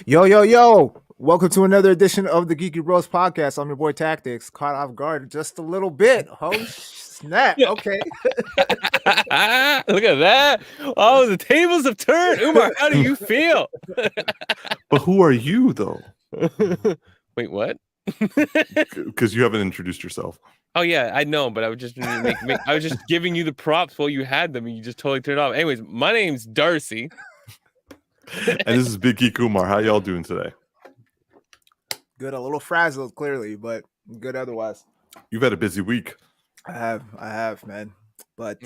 Yo, yo, yo. Welcome to another edition of the Geeky Bros podcast. I'm your boy Tactix. Caught off guard just a little bit. Oh, snap. Okay. Look at that. Oh, the tables have turned. Umar, how do you feel? But who are you, though? Wait, what? Because you haven't introduced yourself. Oh yeah, I know, but I was just I was just giving you the props while you had them, and you just totally turned it off. Anyways, my name's Darcy. And this is Big Geek Umar. How y'all doing today? Good. A little frazzled, clearly, but good otherwise. You've had a busy week. I have, man. But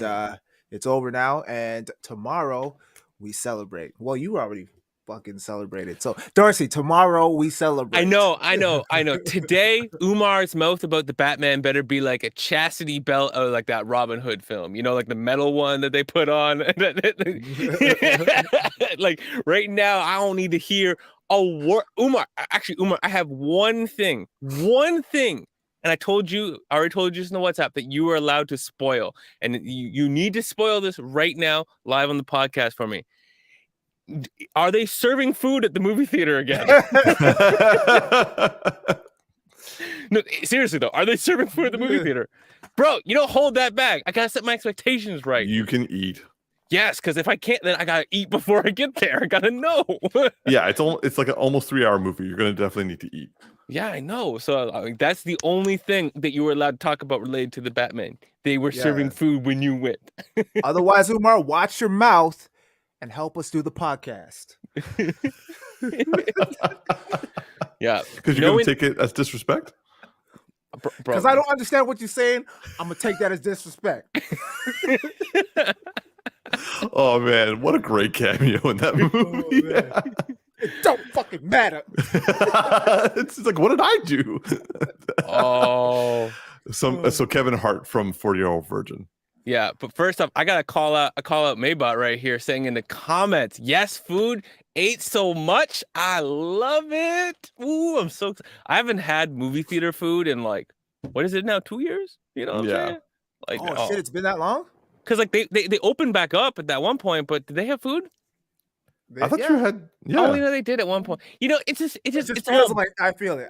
it's over now, and tomorrow we celebrate. Well, you already fucking celebrated. So, Darcy, tomorrow we celebrate. I know. Today, Umar's mouth about the Batman better be like a chastity belt, or like that Robin Hood film. You know, like the metal one that they put on. Like right now, I don't need to hear a word. Umar, I have one thing, and I already told you just in the WhatsApp that you are allowed to spoil, and you need to spoil this right now, live on the podcast for me. Are they serving food at the movie theater again? No, seriously though, are they serving food at the movie theater? Bro, you don't hold that back. I gotta set my expectations right. You can eat. Yes, because if I can't, then I gotta eat before I get there. I gotta know. Yeah, it's like an almost 3-hour movie. You're gonna definitely need to eat. Yeah, I know. So that's the only thing that you were allowed to talk about related to the Batman. They were serving food when you went. Otherwise, Umar, watch your mouth and help us do the podcast. Yeah, because you're gonna take it as disrespect. Because I don't understand what you're saying. I'm gonna take that as disrespect. Oh man, what a great cameo in that movie! It don't fucking matter. It's like, what did I do? Oh, so Kevin Hart from 40-Year-Old Virgin. Yeah, but first off, I gotta call out Maybot right here, saying in the comments, yes, food ate so much, I love it. Ooh, I'm so excited. I haven't had movie theater food in like, what is it now, 2 years? You know what I'm saying? Like, shit, it's been that long? Because like they opened back up at that one point, but did they have food? I thought you had. Yeah. Oh, you know they did at one point. You know, it just feels like I feel it.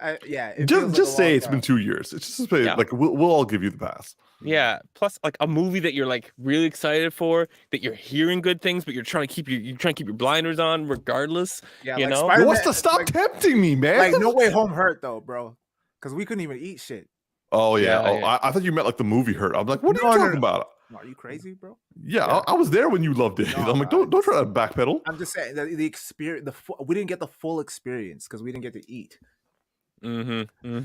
Just say it's been 2 years. It's just like we'll all give you the pass. Yeah. Plus, like a movie that you're like really excited for, that you're hearing good things, but you're trying to keep your blinders on regardless. Yeah, you know. What's to stop tempting me, man? Like No Way Home hurt though, bro, because we couldn't even eat shit. Oh yeah. I thought you meant like the movie hurt. I'm like, what are you talking about? Are you crazy, bro? Yeah, I was there when you loved it. I'm like, don't try to backpedal. I'm just saying the experience. We didn't get the full experience because we didn't get to eat. Maybot,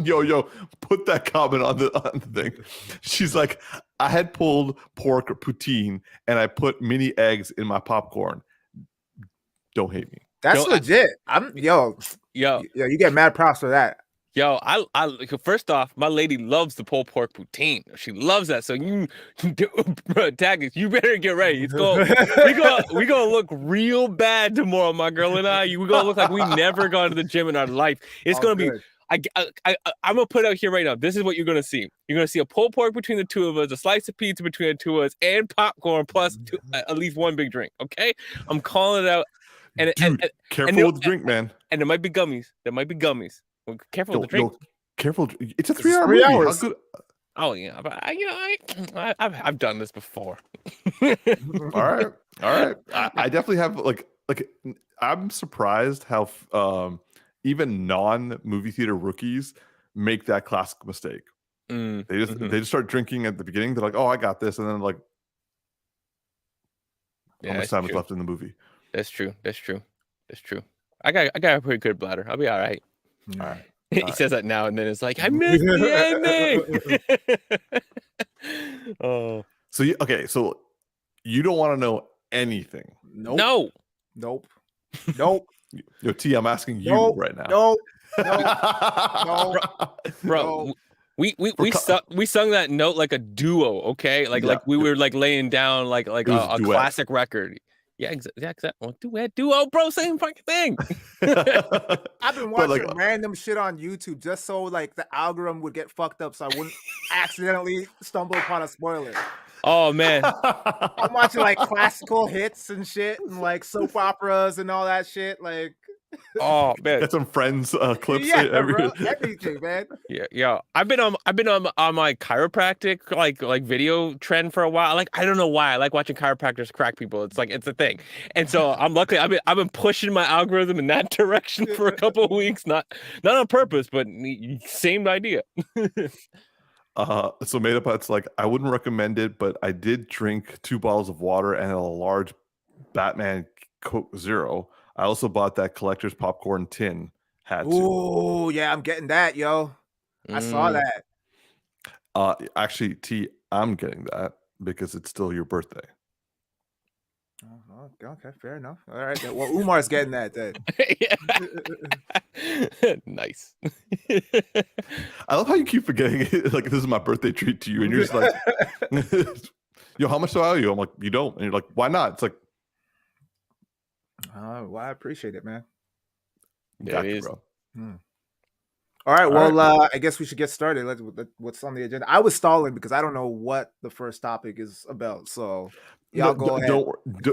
yo, put that comment on the thing. She's like, I had pulled pork poutine and I put mini eggs in my popcorn. Don't hate me. That's legit. You get mad props for that. Yo, I first off, my lady loves the pulled pork poutine. She loves that. So Tactix, you better get ready. We gonna look real bad tomorrow, my girl and I. We gonna look like we never gone to the gym in our life. It's gonna be. I'm gonna put out here right now. This is what you're gonna see. You're gonna see a pulled pork between the two of us, a slice of pizza between the two of us, and popcorn plus at least one big drink. Okay, I'm calling it out. And careful with the drink, man. And there might be gummies. Well, careful with the drink. Careful. It's a 3-hour movie. How good? Oh yeah, but I've done this before. All right. I definitely have like I'm surprised how even non-movie theater rookies make that classic mistake. They just start drinking at the beginning. They're like, oh, I got this, and then like, how much time is left in the movie? That's true. I got a pretty good bladder. I'll be all right. All right. He says that now and then. It's like, I missed the ending. Oh. So so you don't want to know anything. Nope. Nope. Yo, T, I'm asking you right now. No. Bro. We sung that note like a duo, okay? Like we were like laying down like a classic record. Yeah, exactly. Duo, bro, same fucking thing. I've been watching random shit on YouTube just so like the algorithm would get fucked up, so I wouldn't accidentally stumble upon a spoiler. Oh man. I'm watching like classical hits and shit, and like soap operas and all that shit. Like, Oh man. Got some Friends clips. yeah, bro, everything, man. Yeah. I've been on my chiropractic like video trend for a while. Like I don't know why. I like watching chiropractors crack people. It's a thing. And so I've been pushing my algorithm in that direction for a couple of weeks. Not on purpose, but same idea. So Made Up It's like, I wouldn't recommend it, but I did drink 2 bottles of water and a large Batman Coke Zero. I also bought that collector's popcorn tin. Had to. Ooh, yeah, I'm getting that, yo. I saw Mm. that. Actually, T, I'm getting that because it's still your birthday. Oh, okay, fair enough. All right, then. Well, Umar's getting that then. Nice. I love how you keep forgetting it. Like, this is my birthday treat to you, and you're just like, yo, how much do I owe you? I'm like, you don't. And you're like, why not? It's like, well, I appreciate it, man. got It you, is. bro. All right, All well, I guess we should get started. What's on the agenda? I was stalling because I don't know what the first topic is about. So y'all go ahead.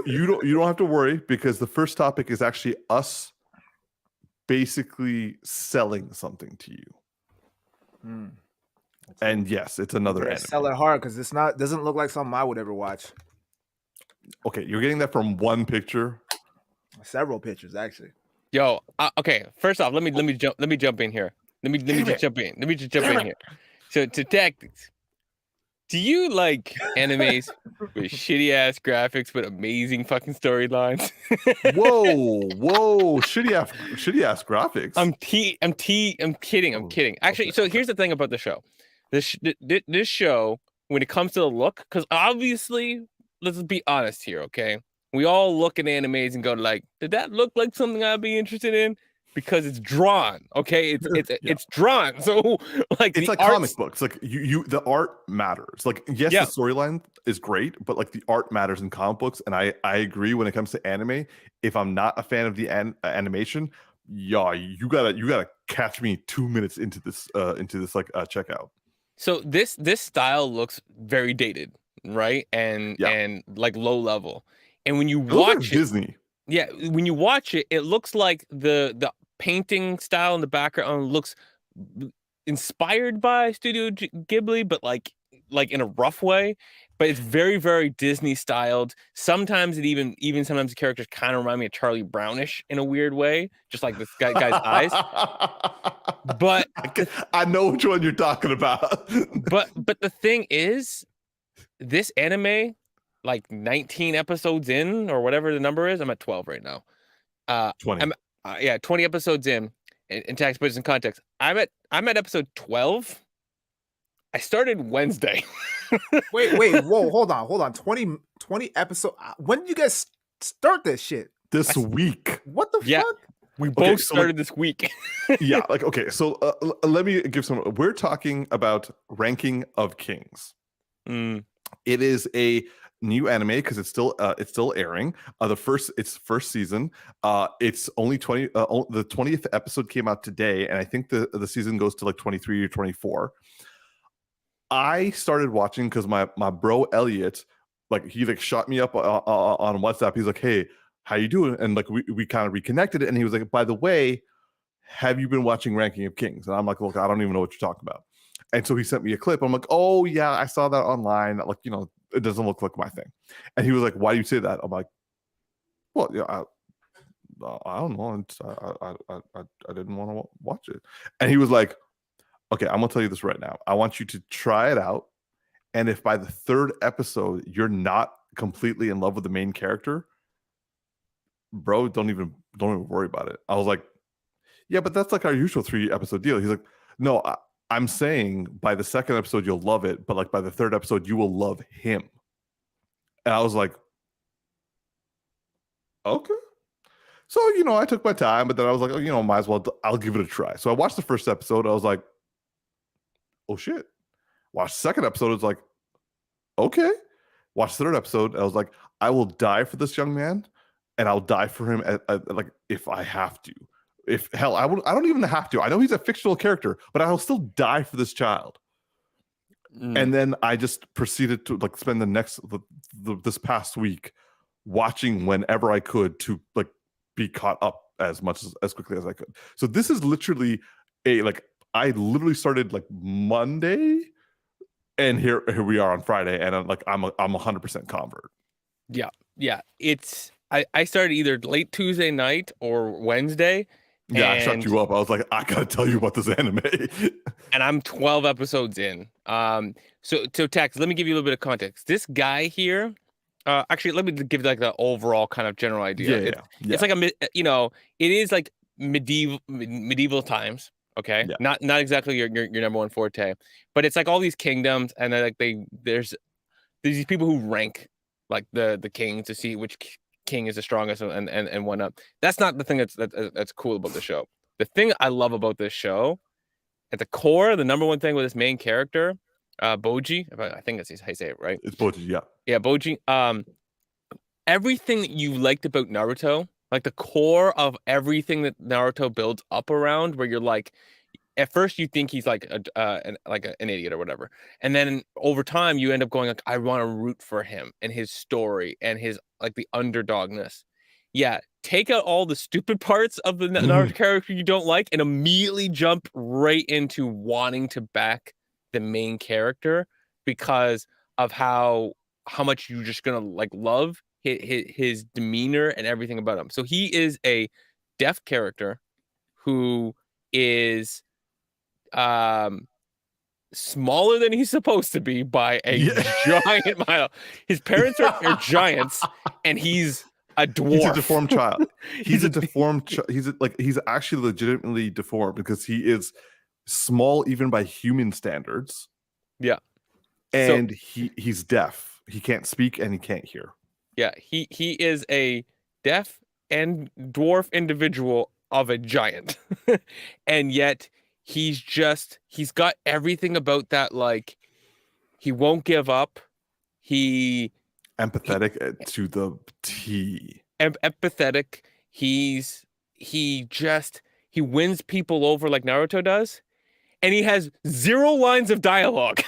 You don't have to worry, because the first topic is actually us basically selling something to you. And yes, it's another anime. Sell it hard because it's not doesn't look like something I would ever watch. Okay, you're getting that from one picture. Several pictures, actually. Yo, okay. First off, let me jump in here. Let me just jump in. Let me just jump in here. So to Tactix, do you like animes with shitty ass graphics but amazing fucking storylines? Whoa, shitty ass graphics. I'm kidding. Actually, so here's the thing about the show. This show, when it comes to the look, because obviously, let's be honest here, okay? We all look at animes and go like, did that look like something I'd be interested in? Because it's drawn, okay? It's drawn. So like it's like comic books. Like you the art matters. Like, yes, the storyline is great, but like the art matters in comic books. And I agree when it comes to anime. If I'm not a fan of the animation, you gotta catch me 2 minutes into this checkout. So this style looks very dated, right? And like low level. And when you watch it, Disney. Yeah, when you watch it, it looks like the painting style in the background looks inspired by Studio Ghibli, but like in a rough way. But it's very, very Disney styled. Sometimes sometimes the characters kind of remind me of Charlie Brownish in a weird way, just like this guy's eyes. But I know which one you're talking about. but the thing is, this anime, like 19 episodes in or whatever the number is, I'm at 12 right now. 20. 20 episodes in tax budgets and context. I'm at episode 12. I started Wednesday. wait, whoa, hold on. 20 episode. When did you guys start this shit? This week. What the fuck? We both started this week. Yeah, like, okay, so let me give some. We're talking about Ranking of Kings. It is a new anime because it's still airing. Its first season. It's only 20. The 20th episode came out today, and I think the season goes to like 23 or 24. I started watching because my bro Elliot, like, he like shot me up on WhatsApp. He's like, "Hey, how you doing?" And like we kind of reconnected, and he was like, "By the way, have you been watching Ranking of Kings?" And I'm like, "Look, I don't even know what you're talking about." And so he sent me a clip. I'm like, "Oh yeah, I saw that online. Like, it doesn't look like my thing." And he was like, "Why do you say that?" I'm like, "Well, yeah, I don't know. I didn't want to watch it." And he was like, "Okay, I'm gonna tell you this right now. I want you to try it out. And if by the 3rd episode you're not completely in love with the main character, bro, don't even worry about it." I was like, "Yeah, but that's like our usual 3-episode deal." He's like, "No, I'm saying by the 2nd episode you'll love it, but like by the 3rd episode you will love him." And I was like, "Okay." So, I took my time, but then I was like, "Oh, might as well, I'll give it a try." So I watched the 1st episode. I was like, "Oh shit." Watched the 2nd episode. It's like, okay. Watched the 3rd episode. I was like, I will die for this young man, and I'll die for him like if I have to. If hell, I don't even have to. I know he's a fictional character, but I'll still die for this child. And then I just proceeded to like spend this past week watching whenever I could to like be caught up as quickly as I could. So this is literally I literally started like Monday, and here we are on Friday, and I'm 100% convert. Yeah. I started either late Tuesday night or Wednesday. Yeah, I shut you up. I was like, I gotta tell you about this anime. And I'm 12 episodes in. So Tax, let me give you a little bit of context. This guy here, actually, let me give like the overall kind of general idea. It's like it is like medieval times. Okay, not exactly your number one forte, but it's like all these kingdoms, and they're like there's these people who rank like the king to see which king is the strongest and whatnot. That's not the thing that's cool about the show. The thing I love about this show, at the core, the number one thing with this main character, Boji, I think that's how you say it, right? It's Boji, yeah. Yeah, Boji. Everything that you liked about Naruto, like the core of everything that Naruto builds up around, where you're like, at first you think he's like an idiot or whatever, and then over time you end up going like, I want to root for him and his story and his like the underdogness. Yeah, take out all the stupid parts of the Naruto character you don't like, and immediately jump right into wanting to back the main character because of how much you're just gonna like love his demeanor and everything about him. So he is a deaf character who is smaller than he's supposed to be by a giant mile. His parents are giants, and he's a dwarf. He's a deformed child. He's a deformed. He's actually legitimately deformed because he is small even by human standards. Yeah, and he's deaf. He can't speak and he can't hear. Yeah, he is a deaf and dwarf individual of a giant, and yet he's got everything about that. Like, he won't give up. Empathetic to the T. Empathetic. He wins people over like Naruto does, and he has 0 lines of dialogue.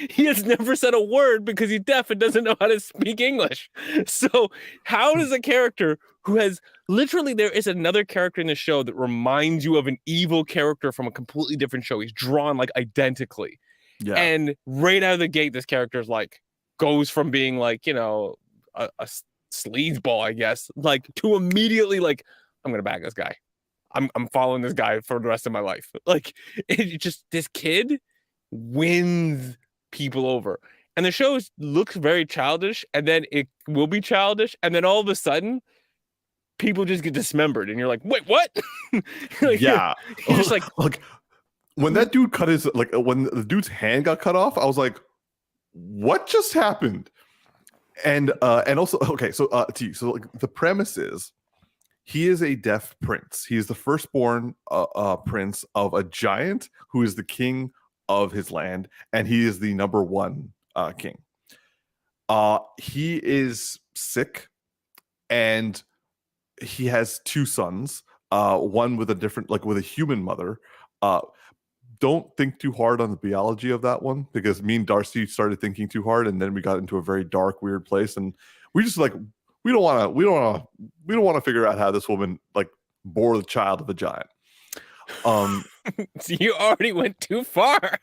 He has never said a word because he's deaf and doesn't know how to speak English. So how does a character who has literally, there is another character in the show that reminds you of an evil character from a completely different show. He's drawn like identically. Yeah. And right out of the gate, this character is like, goes from being like, a sleazeball, I guess, like to immediately like, I'm going to back this guy. I'm following this guy for the rest of my life. Like, it just, this kid wins people over, and the show looks very childish, and then it will be childish, and then all of a sudden people just get dismembered, and you're like, wait, what? Like, yeah, you're just like when that dude cut his, like when the dude's hand got cut off, I was like, what just happened? And also, okay, so so like the premise is, he is a deaf prince. He is the firstborn prince of a giant who is the king of his land, and he is the number one king. He is sick, and he has 2 sons, one with with a human mother. Don't think too hard on the biology of that one, because me and Darcy started thinking too hard, and then we got into a very dark, weird place, and we just like, we don't want to figure out how this woman like bore the child of a giant. So you already went too far.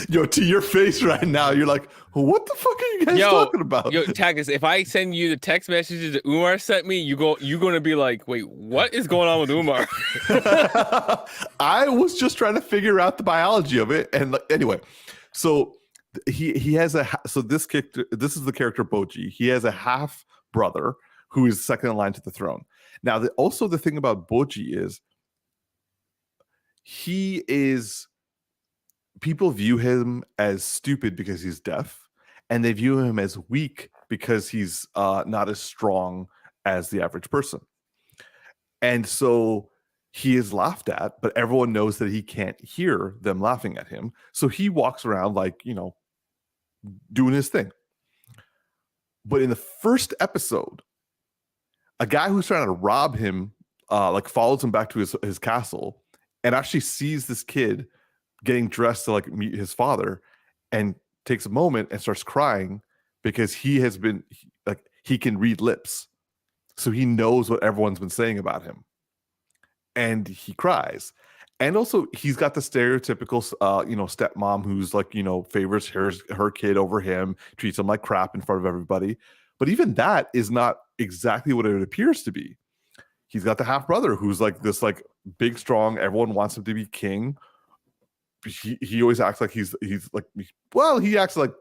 Yo, to your face right now, you're like, what the fuck are you guys talking about? Yo, Tactix, if I send you the text messages that Umar sent me, you're going to be like, wait, what is going on with Umar? I was just trying to figure out the biology of it, and anyway, so he has this is the character Boji. He has a half brother who is second in line to the throne. Now, also the thing about Boji is, people view him as stupid because he's deaf, and they view him as weak because he's not as strong as the average person. And so he is laughed at, but everyone knows that he can't hear them laughing at him. So he walks around like, doing his thing. But in the first episode, a guy who's trying to rob him follows him back to his castle, and actually sees this kid getting dressed to like meet his father, and takes a moment and starts crying because he has been he can read lips, so he knows what everyone's been saying about him, and he cries. And also he's got the stereotypical stepmom who's like, favors her kid over him, treats him like crap in front of everybody. But even that is not exactly what it appears to be. He's got the half brother who's like this like big strong, everyone wants him to be king. He always acts like he's like, well, he acts like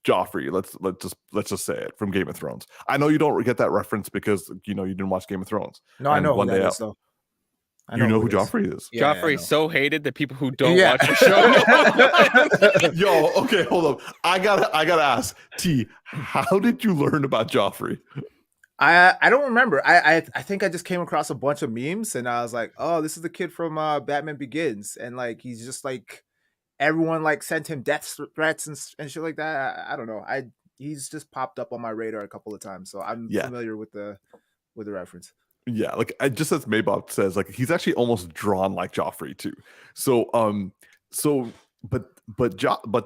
Joffrey. Let's just say it, from Game of Thrones. I know you don't get that reference because you didn't watch Game of Thrones. No, I know who that is, though. You know who Joffrey is. Yeah, Joffrey's so hated that people who don't watch the show. Yo, okay, hold up. I gotta ask T, how did you learn about Joffrey? I don't remember. I think I just came across a bunch of memes and I was like, oh, this is the kid from Batman Begins, and like he's just like everyone like sent him death threats and shit like that. I don't know. He's just popped up on my radar a couple of times, so I'm familiar with the reference. Yeah, like just as Maybop says, like he's actually almost drawn like Joffrey too. So but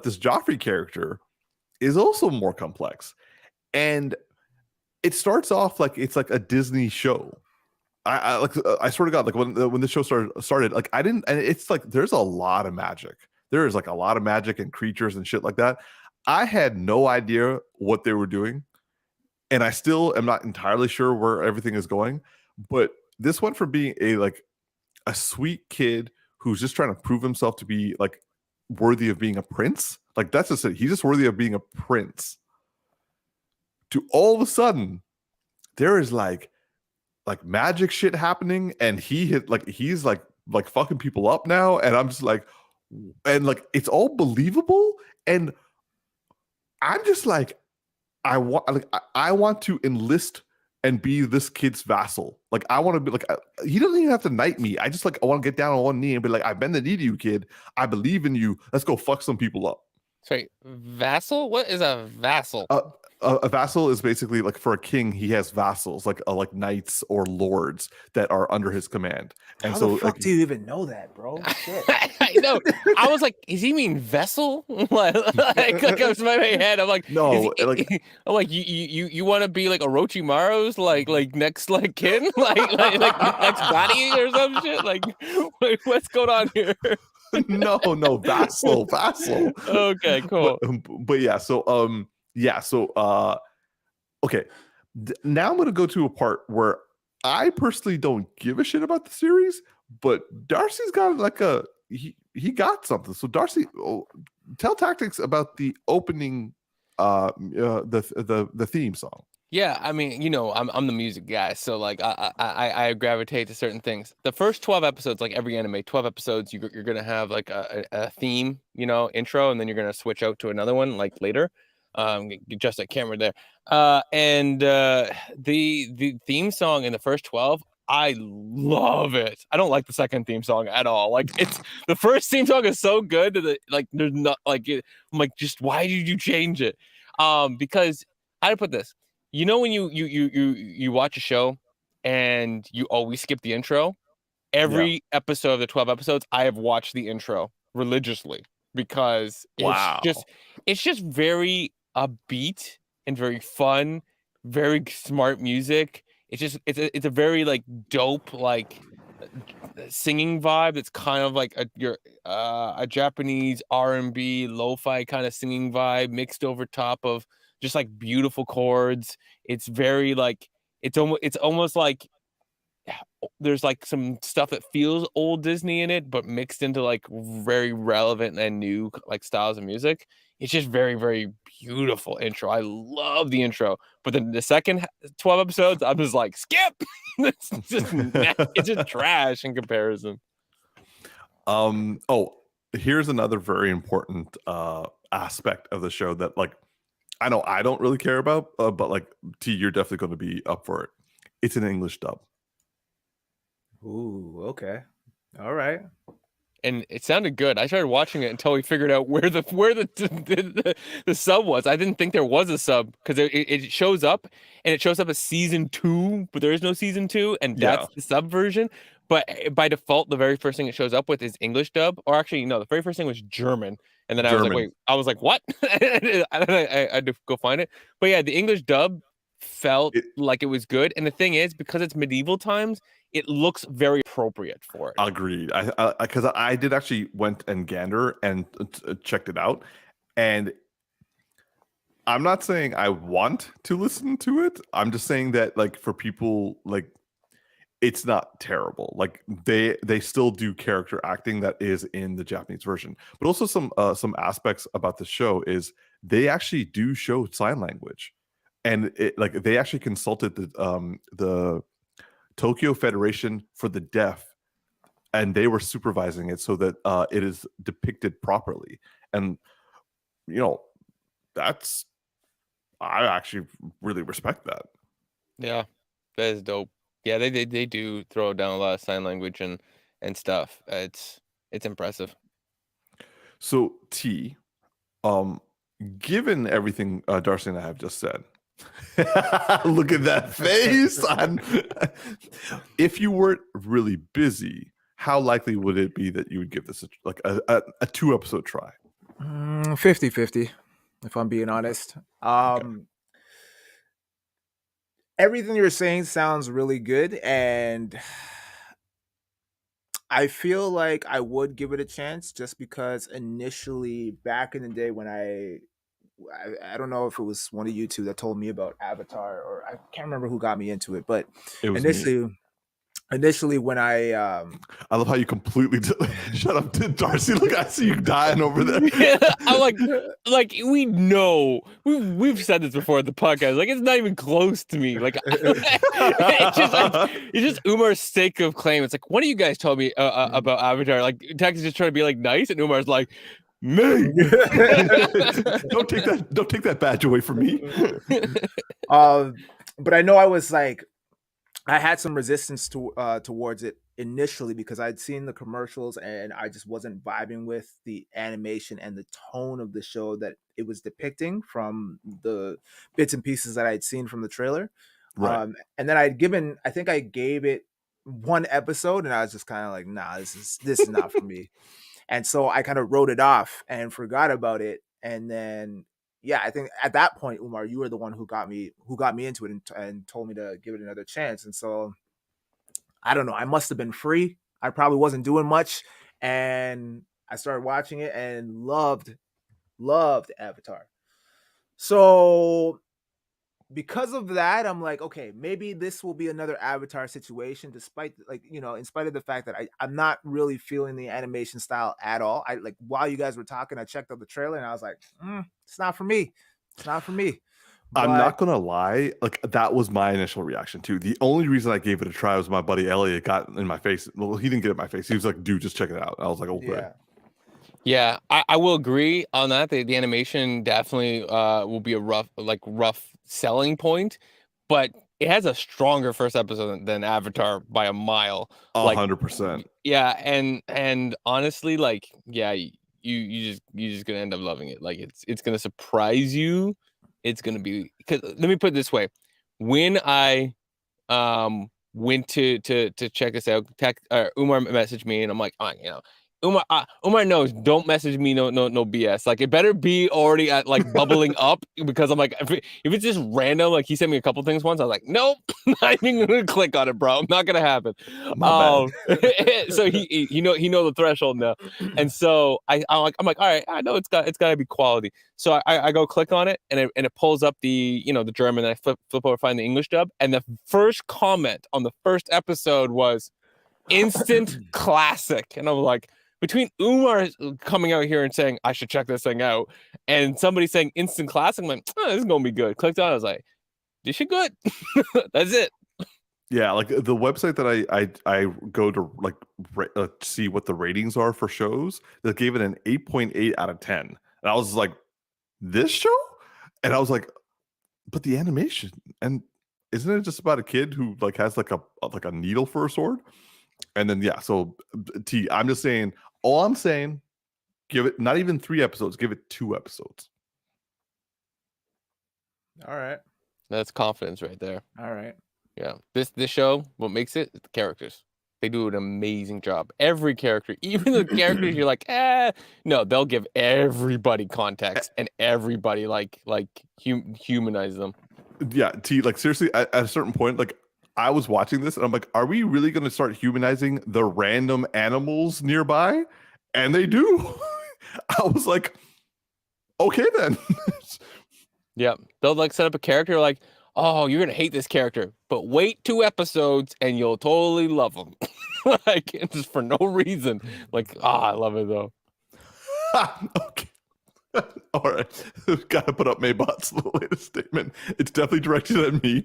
this Joffrey character is also more complex, and it starts off like it's like a Disney show. I swear to God, like when the show started, like I didn't, and it's like there's a lot of magic. There is like a lot of magic and creatures and shit like that. I had no idea what they were doing, and I still am not entirely sure where everything is going. But this went from being a sweet kid who's just trying to prove himself to be like worthy of being a prince. Like that's just it. He's just worthy of being a prince. To all of a sudden, there is like magic shit happening, and he's like fucking people up now, and I'm just like, and like it's all believable, and I'm just like, I want to enlist and be this kid's vassal. Like I want to be like, he doesn't even have to knight me. I want to get down on one knee and be like, I bend the knee to you, kid. I believe in you. Let's go fuck some people up. Sorry, vassal? What is a vassal? A vassal is basically like, for a king, he has vassals like knights or lords that are under his command. And How so the fuck do you even know that, bro? Shit. I know. I was like, "Is he mean vessel?" like comes to my head. I'm like, no, I'm like, you want to be like Orochimaru's like next like kin, like next body or some shit? Like, what's going on here? no, vassal. Okay, cool. But yeah, so okay. Now I'm gonna go to a part where I personally don't give a shit about the series, but Darcy's got like he got something. So Darcy, tell Tactix about the opening, the theme song. Yeah, I mean, I'm the music guy, so like I gravitate to certain things. The first 12 episodes, like every anime, 12 episodes, you're gonna have like a theme, intro, and then you're gonna switch out to another one like later. Just a camera there. And the theme song in the first 12, I love it. I don't like the second theme song at all. Like it's the first theme song is so good that there's not like it, I'm like, just why did you change it? Because how to put this, when you watch a show and you always skip the intro, every episode of the 12 episodes, I have watched the intro religiously because it's just very upbeat and very fun, very smart music. It's a very like dope like singing vibe. It's kind of like a Japanese R&B lo-fi kind of singing vibe mixed over top of just like beautiful chords. It's very like it's almost like there's like some stuff that feels old Disney in it, but mixed into like very relevant and new like styles of music. It's just very, very beautiful intro. I love the intro, but then the second 12 episodes, I'm just like, skip. it's just trash in comparison. Here's another very important aspect of the show that like I know I don't really care about, but like T, you're definitely going to be up for it. It's an English dub. Ooh, okay. All right. And it sounded good. I started watching it until we figured out where the sub was. I didn't think there was a sub because it shows up and it shows up as season 2, but there is no season 2, and that's the sub version. but by default, the very first thing it shows up with is English dub, or actually, no, the very first thing was German, and then I was like, German. wait, I was like, what? I had to go find it, but yeah, the English dub felt It, like it was good, and the thing is, because it's medieval times, it looks very appropriate for it. Agreed. I did actually went and gander and checked it out, and I'm not saying I want to listen to it. I'm just saying that like for people like it's not terrible. Like they still do character acting that is in the Japanese version. But also some aspects about the show is they actually do show sign language. And it like they actually consulted the Tokyo Federation for the Deaf, and they were supervising it so that it is depicted properly. And you know, that's I actually really respect that. Yeah, that is dope. Yeah, they do throw down a lot of sign language and stuff. It's impressive. So T, um, given everything Darcy and I have just said, look at that face. If you weren't really busy, how likely would it be that you would give this a 2-episode try? 50-50, if I'm being honest. Everything you're saying sounds really good, and I feel like I would give it a chance just because initially back in the day when I don't know if it was one of you two that told me about Avatar, or I can't remember who got me into it, but It was me. initially when I I love how you completely shut up to Darcy. Look, I see you dying over there. I'm like we know we've said this before at the podcast. Like it's not even close to me. Like it's just Umar's sake of claim. It's like, what do you guys told me about Avatar? Like Tactix just trying to be like nice, and Umar's like, me. Don't take that badge away from me. But I know I was like, I had some resistance towards it initially because I'd seen the commercials and I just wasn't vibing with the animation and the tone of the show that it was depicting from the bits and pieces that I'd seen from the trailer. Right. And then I think I gave it one episode and I was just kind of like, nah, this is not for me. And so I kind of wrote it off and forgot about it. And then yeah, I think at that point, Umar, you were the one who got me into it and told me to give it another chance. And so I don't know, I must have been free. I probably wasn't doing much, and I started watching it and loved Avatar. So because of that, I'm like, okay, maybe this will be another Avatar situation, despite like, in spite of the fact that I'm not really feeling the animation style at all. I like while you guys were talking, I checked out the trailer and I was like, it's not for me. It's not for me. I'm But not gonna lie, like that was my initial reaction too. The only reason I gave it a try was my buddy Elliot got in my face. Well, he didn't get in my face. He was like, dude, just check it out. I was like, okay. Yeah, I will agree on that. The animation definitely will be a rough selling point, but it has a stronger first episode than Avatar by a mile. 100%. Yeah, and honestly, like, yeah, you're just gonna end up loving it. Like it's gonna surprise you. It's gonna be, because let me put it this way. When I went to check this out, Umar messaged me and I'm like, oh, Umar knows, don't message me no BS. Like it better be already at like bubbling up, because I'm like, if it's just random, like he sent me a couple things once, I was like, nope, not even gonna click on it, bro. Not gonna happen. My bad. So he know the threshold now. And so I'm like, all right, I know it's gotta be quality. So I go click on it and it pulls up the the German, and I flip over, find the English dub, and the first comment on the first episode was instant classic. And I'm like, between Umar coming out here and saying I should check this thing out, and somebody saying instant classic, I'm like, this is gonna be good. Clicked on it, I was like, this shit good. That's it. Yeah, like the website that I go to like see what the ratings are for shows, that gave it an 8.8 out of 10. And I was like, this show? And I was like, but the animation, and isn't it just about a kid who like has like a needle for a sword? And then yeah, so T, I'm just saying, all I'm saying, give it not even 3 episodes, give it 2 episodes. all right. That's confidence right there. All right. Yeah. This show, what makes it? The characters. They do an amazing job. Every character, even the characters you're like, no, they'll give everybody context and everybody humanize them. Yeah, like seriously, at a certain point, like I was watching this and I'm like, are we really going to start humanizing the random animals nearby? And they do. I was like, okay then. Yeah, they'll like set up a character like, oh, you're gonna hate this character, but wait 2 episodes and you'll totally love them. Like just for no reason. Like, I love it though. Okay. All right. Gotta put up Maybot's latest statement. It's definitely directed at me.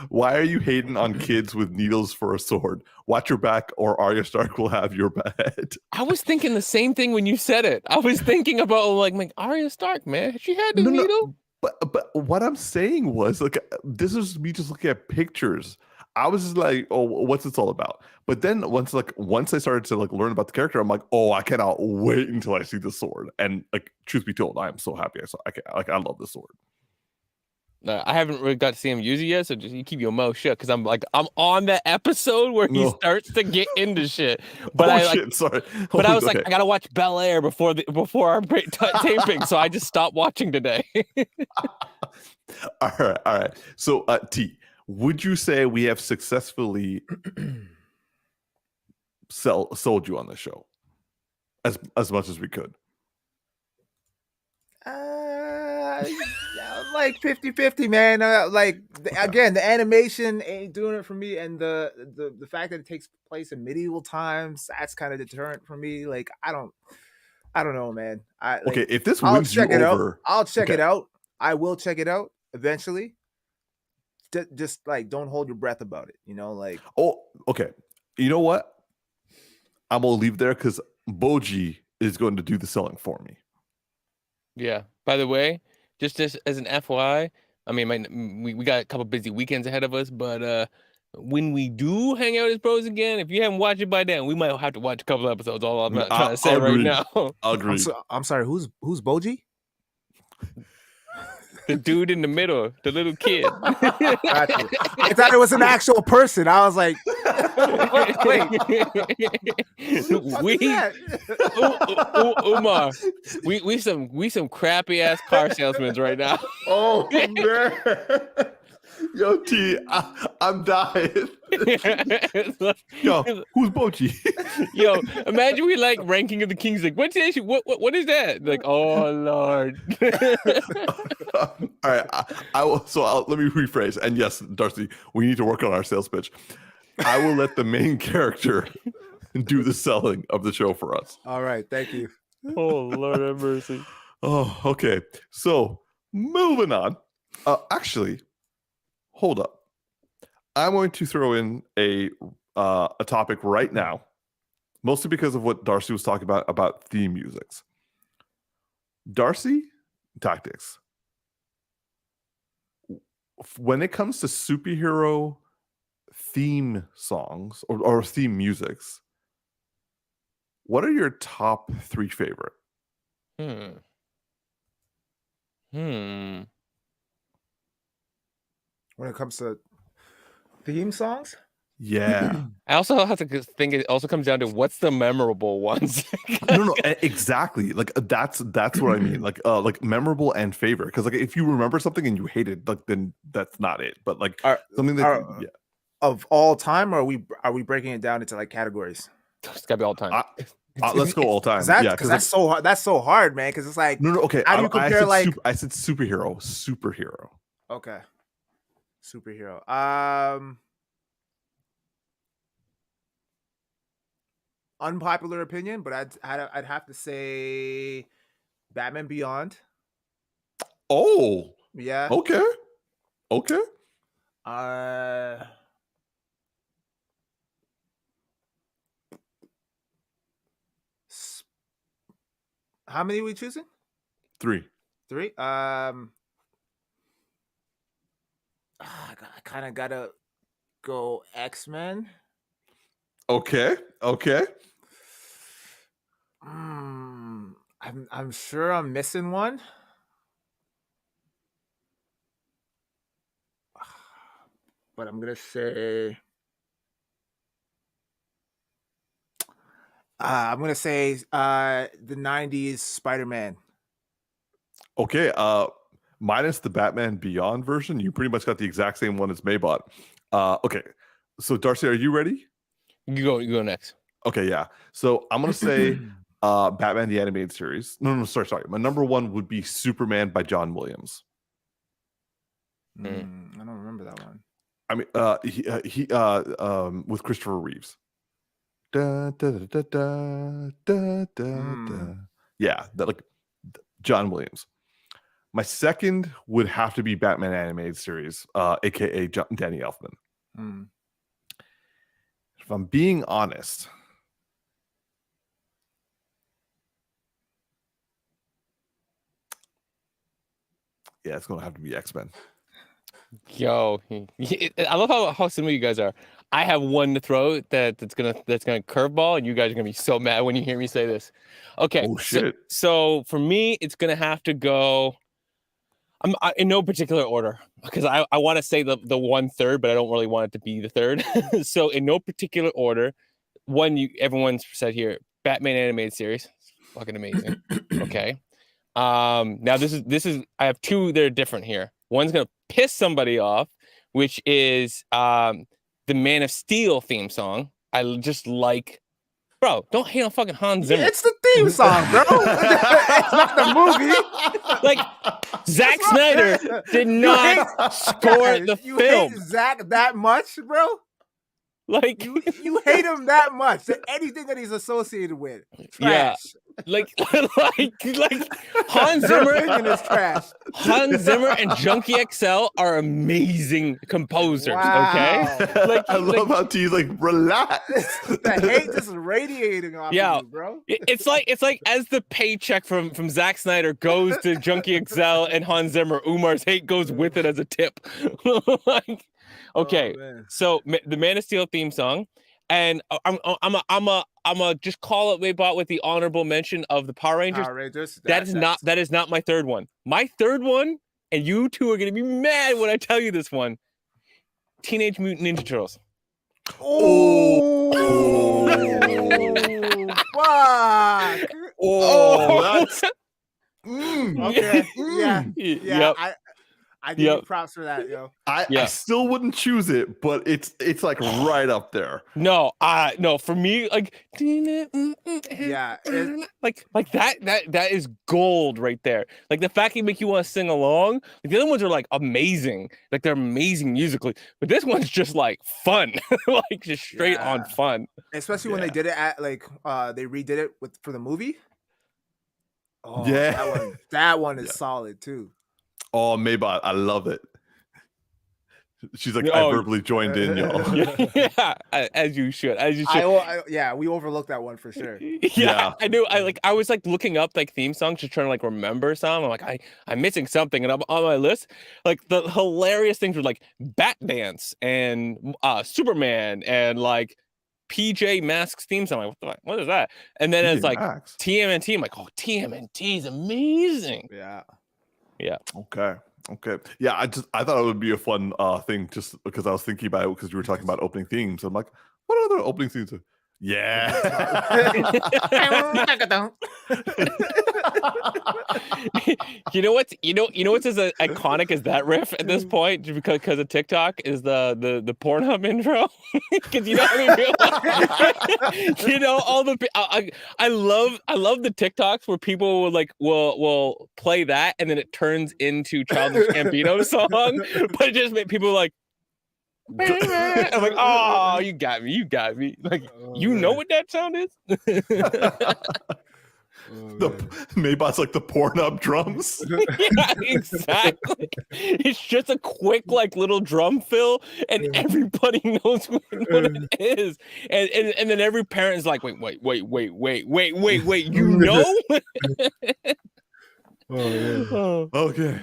Why are you hating on kids with needles for a sword? Watch your back or Arya Stark will have your head. I was thinking the same thing when you said it. I was thinking about like Arya Stark, man. She had the needle. But what I'm saying was like this is me just looking at pictures. I was just like, oh, what's this all about? But then once I started to like learn about the character, I'm like, oh, I cannot wait until I see the sword. And like, truth be told, I am so happy. I love the sword. I haven't really got to see him use it yet, so just you keep your mouth shut because I'm on the episode where he starts to get into shit. But sorry. But I was like, I gotta watch Bel-Air before our taping, so I just stopped watching today. All right. So, T, would you say we have successfully sold you on the show as much as we could? Like 50-50, man. Again, the animation ain't doing it for me, and the fact that it takes place in medieval times, that's kind of deterrent for me. Like, I don't know, man. Okay, if this wins you over, I'll check it out. I will check it out eventually. Just like, don't hold your breath about it, like. Oh, okay. You know what? I'm gonna leave there because Boji is going to do the selling for me. Yeah. By the way, just as an FYI, I mean, we got a couple busy weekends ahead of us, but when we do hang out as bros again, if you haven't watched it by then, we might have to watch a couple episodes. All I'm trying to say right now. I'll agree. I'm sorry. Who's Boji? The dude in the middle, the little kid. I thought it was an actual person. I was like, wait. Umar, we some crappy ass car salesmen right now. Oh man. Yo, T, I'm dying. Yo, who's Boji? Yo, imagine we like ranking of the kings. Like, what's the issue? What is that? Like, oh Lord. All right, let me rephrase. And yes, Darcy, we need to work on our sales pitch. I will let the main character do the selling of the show for us. All right, thank you. Oh Lord have mercy. Oh, okay. So moving on. Actually, hold up. I'm going to throw in a topic right now, mostly because of what Darcy was talking about theme musics. Darcy, Tactix. When it comes to superhero theme songs or theme musics, what are your top 3 favorite? When it comes to theme songs? Yeah. I also have to think it also comes down to what's the memorable ones. No, exactly. Like that's what I mean. Like memorable and favorite. Because like if you remember something and you hate it, like then that's not it. But like something that of all time, or are we breaking it down into like categories? It's gotta be all time. Let's go all time. Because that's so hard. That's so hard, man. Because it's like no. Okay, how do you compare I said superhero. Okay, superhero. Unpopular opinion, but I'd have to say Batman Beyond. Oh, yeah. Okay. How many are we choosing? 3. I kind of gotta go X-Men. Okay. I'm sure I'm missing one. But I'm gonna say I'm gonna say the '90s Spider-Man. Okay, minus the Batman Beyond version, you pretty much got the exact same one as Maybot. Okay, so Darcy, are you ready? You go next. Okay, yeah. So I'm gonna say Batman the Animated Series. No, sorry. My number one would be Superman by John Williams. I don't remember that one. I mean, he with Christopher Reeves. Da, da, da, da, da, da. Yeah, that like John Williams. My second would have to be Batman Animated Series, aka Danny Elfman. If I'm being honest, yeah, it's gonna have to be X-Men. Yo, I love how similar you guys are. I have one to throw that's gonna curveball, and you guys are gonna be so mad when you hear me say this. Okay. Oh shit. So for me, it's gonna have to go. I'm in no particular order because I want to say the 1/3, but I don't really want it to be the third. So in no particular order, everyone's said here, Batman Animated Series, fucking amazing. Okay. Now this is I have two that are different here. One's gonna piss somebody off, which is the Man of Steel theme song. I just like, bro, don't hate on fucking Hans Zimmer. Yeah, it's the theme song, bro. It's not the movie. Like Zack Snyder did not score the you film. Hate Zack that much, bro? Like you hate him that much. That anything that he's associated with, trash. Yeah. like Hans Zimmer is trash. Hans Zimmer and Junkie XL are amazing composers. Wow. Okay, like I love how T's like relax. The hate just radiating off of you, bro. It's like as the paycheck from Zack Snyder goes to Junkie XL and Hans Zimmer, Umar's hate goes with it as a tip. Like, okay, so the Man of Steel theme song, and I'm a just call it Waybot with the honorable mention of the Power Rangers. Power Rangers. That is not my third one. My third one, and you two are gonna be mad when I tell you this one. Teenage Mutant Ninja Turtles. Oh, fuck! That's okay. Yeah. Yep. I give you props for that, yo. I still wouldn't choose it, but it's like right up there. No, for me, like yeah, like that is gold right there. Like the fact it make you want to sing along. Like the other ones are like amazing, like they're amazing musically, but this one's just like fun, like just straight on fun. Especially when they did it at they redid it for the movie. Oh, yeah, that one is solid too. Oh, Maybot, I love it. She's like, I verbally joined in, y'all. Yeah, as you should. We overlooked that one for sure. Yeah, I knew. I was like looking up like theme songs, just trying to like remember some. I'm like, I'm missing something, and I'm on my list. Like the hilarious things were like Bat Dance and Superman and like PJ Masks theme song. I'm like, what the fuck? What is that? And then it's like TMNT. I'm like, oh, TMNT is amazing. Yeah. Okay. Yeah, I thought it would be a fun thing just because I was thinking about it because you were talking about opening themes. I'm like, what other opening themes? Yeah. You know what's as iconic as that riff at this point because of TikTok is the Pornhub intro. Because you know all the I love the TikToks where people will play that and then it turns into Childish Gambino song, but it just make people like. I'm like, oh, you got me. Like, know what that sound is? Maybot's like the Pornhub drums. Yeah, exactly. It's just a quick like little drum fill, and everybody knows what it is. And then every parent is like, wait, you know? Okay.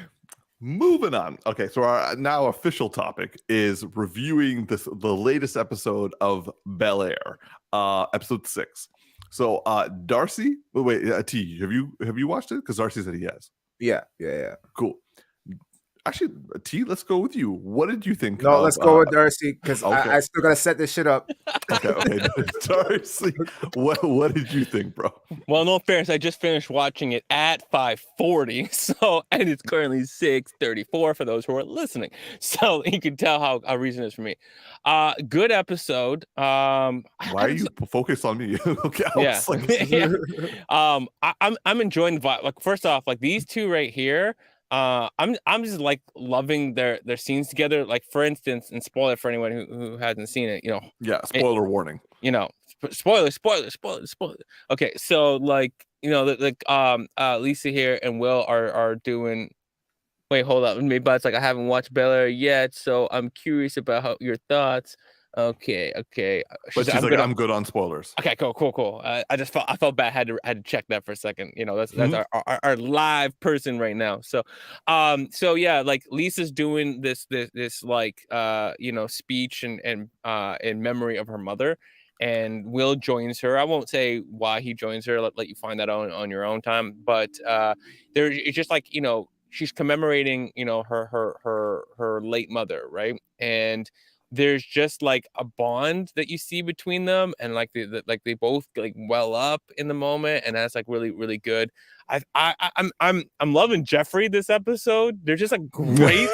Moving on. Okay, so our now official topic is reviewing the latest episode of Bel-Air, episode 6. So, Darcy, T, have you watched it? Because Darcy said he has. Yeah. Cool. actually, T, let's go with you. What did you think No, of? let's go with Darcy because Okay. I still gotta set this shit up. Okay. Darcy, what did you think, bro? Well, no fairness, I just finished watching it at 5:40, so and it's currently 6:34 for those who are listening. So you can tell how recent it is for me. Good episode. Why are you focused on me? Okay, Yeah. Yeah. I'm enjoying the vibe. Like, first off, like these two right here. I'm just like loving their scenes together. Like, for instance, and spoiler for anyone who hasn't seen it, Yeah, spoiler warning. Spoiler. Okay, so like, Lisa here and Will are doing. Wait, hold up. Maybe it's like I haven't watched Bel-Air yet, so I'm curious about your thoughts. Okay. But she's like, I'm good on spoilers. Okay, cool. I felt bad. Had to check that for a second. That's our live person right now. So yeah, like Lisa's doing this like speech and in memory of her mother, and Will joins her. I won't say why he joins her. Let you find that on your own time. But it's just like she's commemorating her late mother, right? And there's just like a bond that you see between them, and like they both like well up in the moment, and that's like really, really good. I'm loving Jeffrey this episode. There's a great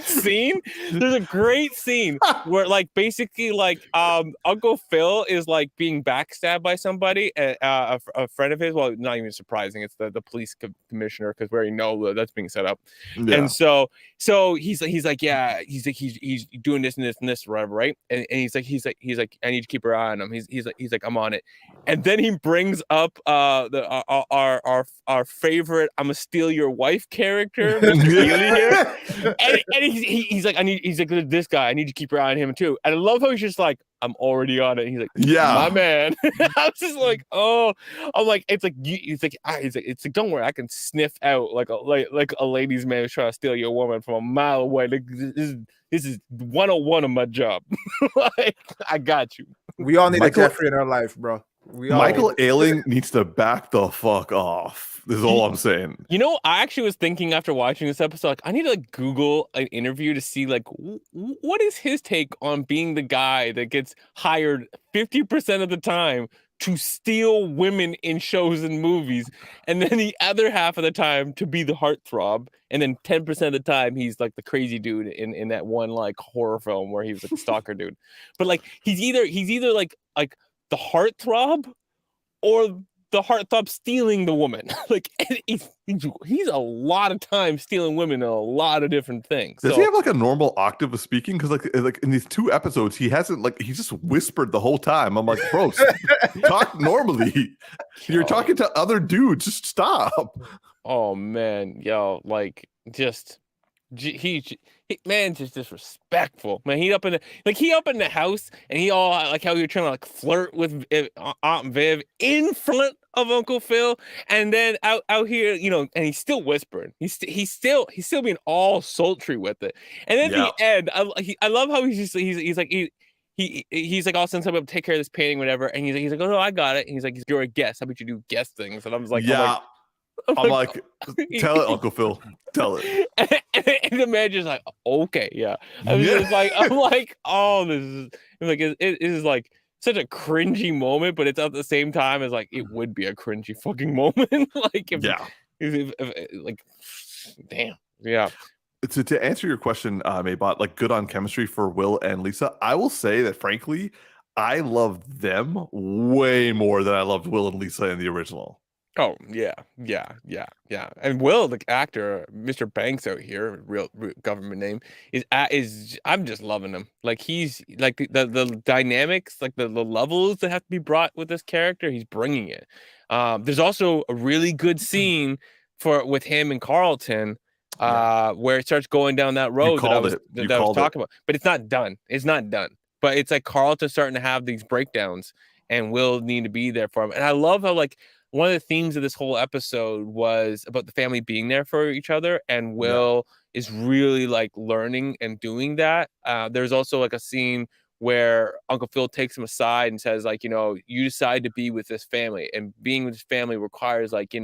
scene. There's a great scene where like basically like Uncle Phil is like being backstabbed by somebody, a friend of his. Well, not even surprising. It's the police commissioner, because we already know that's being set up. Yeah. And so he's like, yeah, he's doing this and this and this, whatever, right? And he's like, I need to keep her eye on him. He's like, I'm on it. And then he brings up our favorite "I'ma steal your wife" character, Mr. Healy here, and he's like, this guy, I need to keep your eye on him too. And I love how he's just like, I'm already on it. And he's like, yeah, my man. I was just like, oh, I'm like, it's like, don't worry, I can sniff out like a ladies' man who's trying to steal your woman from a mile away. Like, this is 101 of my job. Like, I got you. We all need a Jeffrey in our life, bro. Michael Ailing needs to back the fuck off. This is all I'm saying. I actually was thinking after watching this episode, like, I need to like Google an interview to see like what is his take on being the guy that gets hired 50% of the time to steal women in shows and movies, and then the other half of the time to be the heartthrob, and then 10% of the time he's like the crazy dude in that one like horror film where he was like a stalker dude. But like he's either like the heartthrob or the heartthrob stealing the woman. Like, he's a lot of time stealing women in a lot of different things. Does he have like a normal octave of speaking? Because like in these 2 episodes, he hasn't he just whispered the whole time. I'm like, bro, talk normally. You're talking to other dudes. Just stop. Oh man, yo, like just. Man, just disrespectful. Man, he up in the house, and he all like how you're trying to like flirt with Aunt Viv in front of Uncle Phil, and then out here, and he's still whispering. He's still being all sultry with it. And then at the end, I love how he's like he's like, I'll send somebody to take care of this painting, whatever. And he's like, oh no, I got it. And he's like, you're a guest. How about you do guest things? And I was like, yeah. I'm like, tell it, Uncle Phil. Tell it. And the manager's like, okay, yeah. I'm like, oh, this is like, it is like such a cringy moment, but it's at the same time as like it would be a cringy fucking moment. Like, like, damn, yeah. To answer your question, Maybot, like good on chemistry for Will and Lisa. I will say that frankly, I loved them way more than I loved Will and Lisa in the original. Oh yeah. And Will, the actor, Mr. Banks out here, real government name, is I'm just loving him. Like, he's like the dynamics, like the levels that have to be brought with this character. He's bringing it. There's also a really good scene with him and Carlton, where it starts going down that road that I was talking about. But it's not done. It's not done. But it's like Carlton starting to have these breakdowns, and Will need to be there for him. And I love how like. One of the themes of this whole episode was about the family being there for each other, and Will is really like learning and doing that. There's also like a scene where Uncle Phil takes him aside and says like, you decide to be with this family, and being with this family requires like,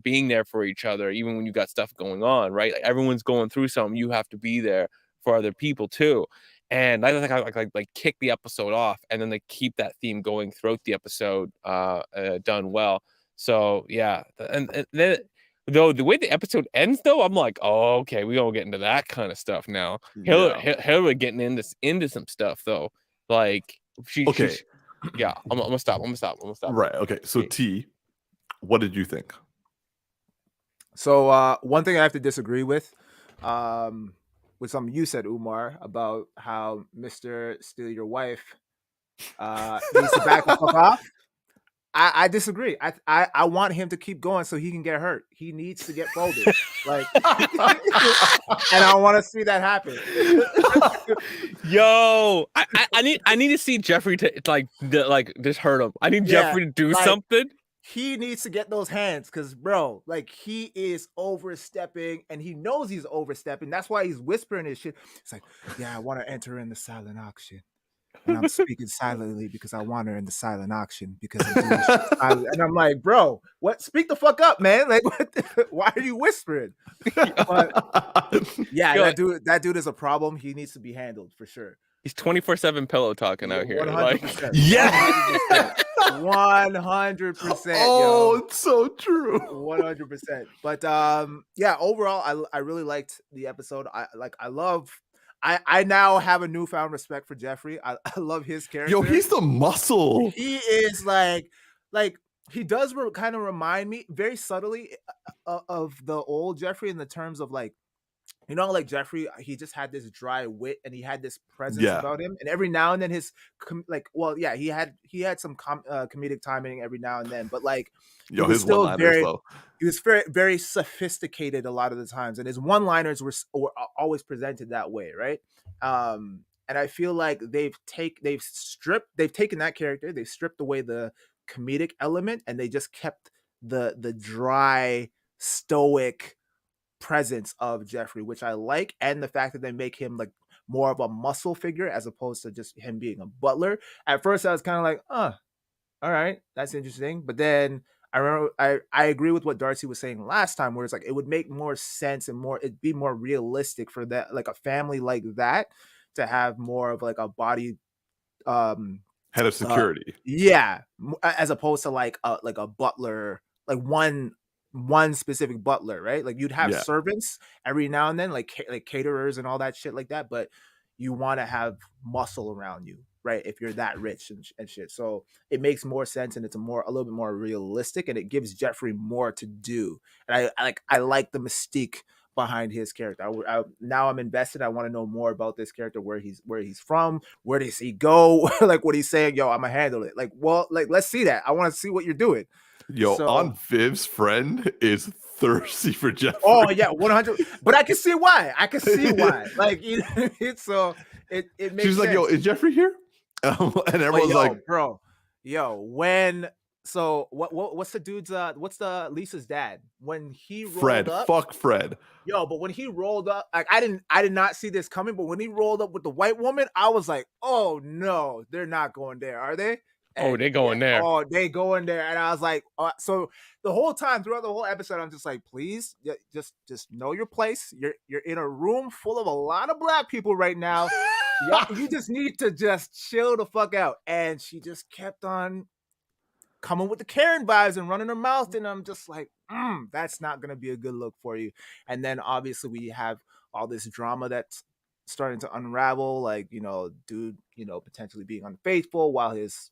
being there for each other, even when you got stuff going on, right? Like everyone's going through something, you have to be there for other people too. And I think I like kick the episode off, and then they keep that theme going throughout the episode, done well. So yeah, and then though the way the episode ends, though, I'm like, oh, okay, we gonna get into that kind of stuff now. Hillary getting into some stuff though, like Okay. yeah. I'm gonna stop. Right. Okay. So T, what did you think? So one thing I have to disagree with something you said, Umar, about how Mr. Steal Your Wife needs to back the fuck off. I disagree. I want him to keep going so he can get hurt. He needs to get folded. Like and I want to see that happen. Yo, I need to see Jeffrey to just hurt him. I need Jeffrey to do something. He needs to get those hands because, bro, like he is overstepping and he knows he's overstepping. That's why he's whispering his shit. It's like, yeah, I want to enter in the silent auction. And I'm speaking silently because I want her in the silent auction because I'm doing shit silent. And I'm like, bro, what? Speak the fuck up, man. Like, why are you whispering? But yeah, that dude is a problem. He needs to be handled for sure. He's 24/7 pillow talking out here. 100%. Like, yeah, 100%. Oh, yo. It's so true. 100%. But yeah, overall, I really liked the episode. I now have a newfound respect for Jeffrey. I love his character. Yo, he's the muscle. He is like he does kind of remind me very subtly of the old Jeffrey in the terms of like, you know, like Jeffrey, he just had this dry wit and he had this presence about him. And every now and then he had some comedic timing every now and then, but like, yo, his one-liners though. He was very, very sophisticated a lot of the times, and his one-liners were always presented that way, right? And I feel like they've taken that character, they stripped away the comedic element, and they just kept the dry, stoic presence of Jeffrey, which I like, and the fact that they make him like more of a muscle figure as opposed to just him being a butler. At first, I was kind of like, all right, that's interesting, but then I remember I agree with what Darcy was saying last time, where it's like it would make more sense and it'd be more realistic for that, like a family like that, to have more of like a body head of security. As opposed to like a butler, like one specific butler, right? Like you'd have servants every now and then, like caterers and all that shit like that, but you want to have muscle around you, right? If you're that rich and shit. So it makes more sense, and it's a little bit more realistic, and it gives Jeffrey more to do. And I like the mystique behind his character. Now I'm invested. I want to know more about this character, where he's from, where does he go, like what he's saying. Yo, I'm gonna handle it. Like, well, like let's see that. I want to see what you're doing. Yo, Aunt Viv's friend is thirsty for Jeffrey. Oh yeah, 100. But I can see why. Like, it's so it makes. She's like, yo, is Jeffrey here? And everyone's like, bro, yo, when. So what's the dude's what's the Lisa's dad when he rolled up? Fuck Fred. Yo, but when he rolled up, like I did not see this coming. But when he rolled up with the white woman, I was like, oh no, they're not going there, are they? And, they going there. Oh, they going there, and I was like, so the whole time throughout the whole episode, I'm just like, please, just know your place. You're in a room full of a lot of black people right now. You just need to just chill the fuck out. And she just kept on coming with the Karen vibes and running her mouth, and I'm just like, that's not gonna be a good look for you. And then obviously we have all this drama that's starting to unravel, like dude, potentially being unfaithful while his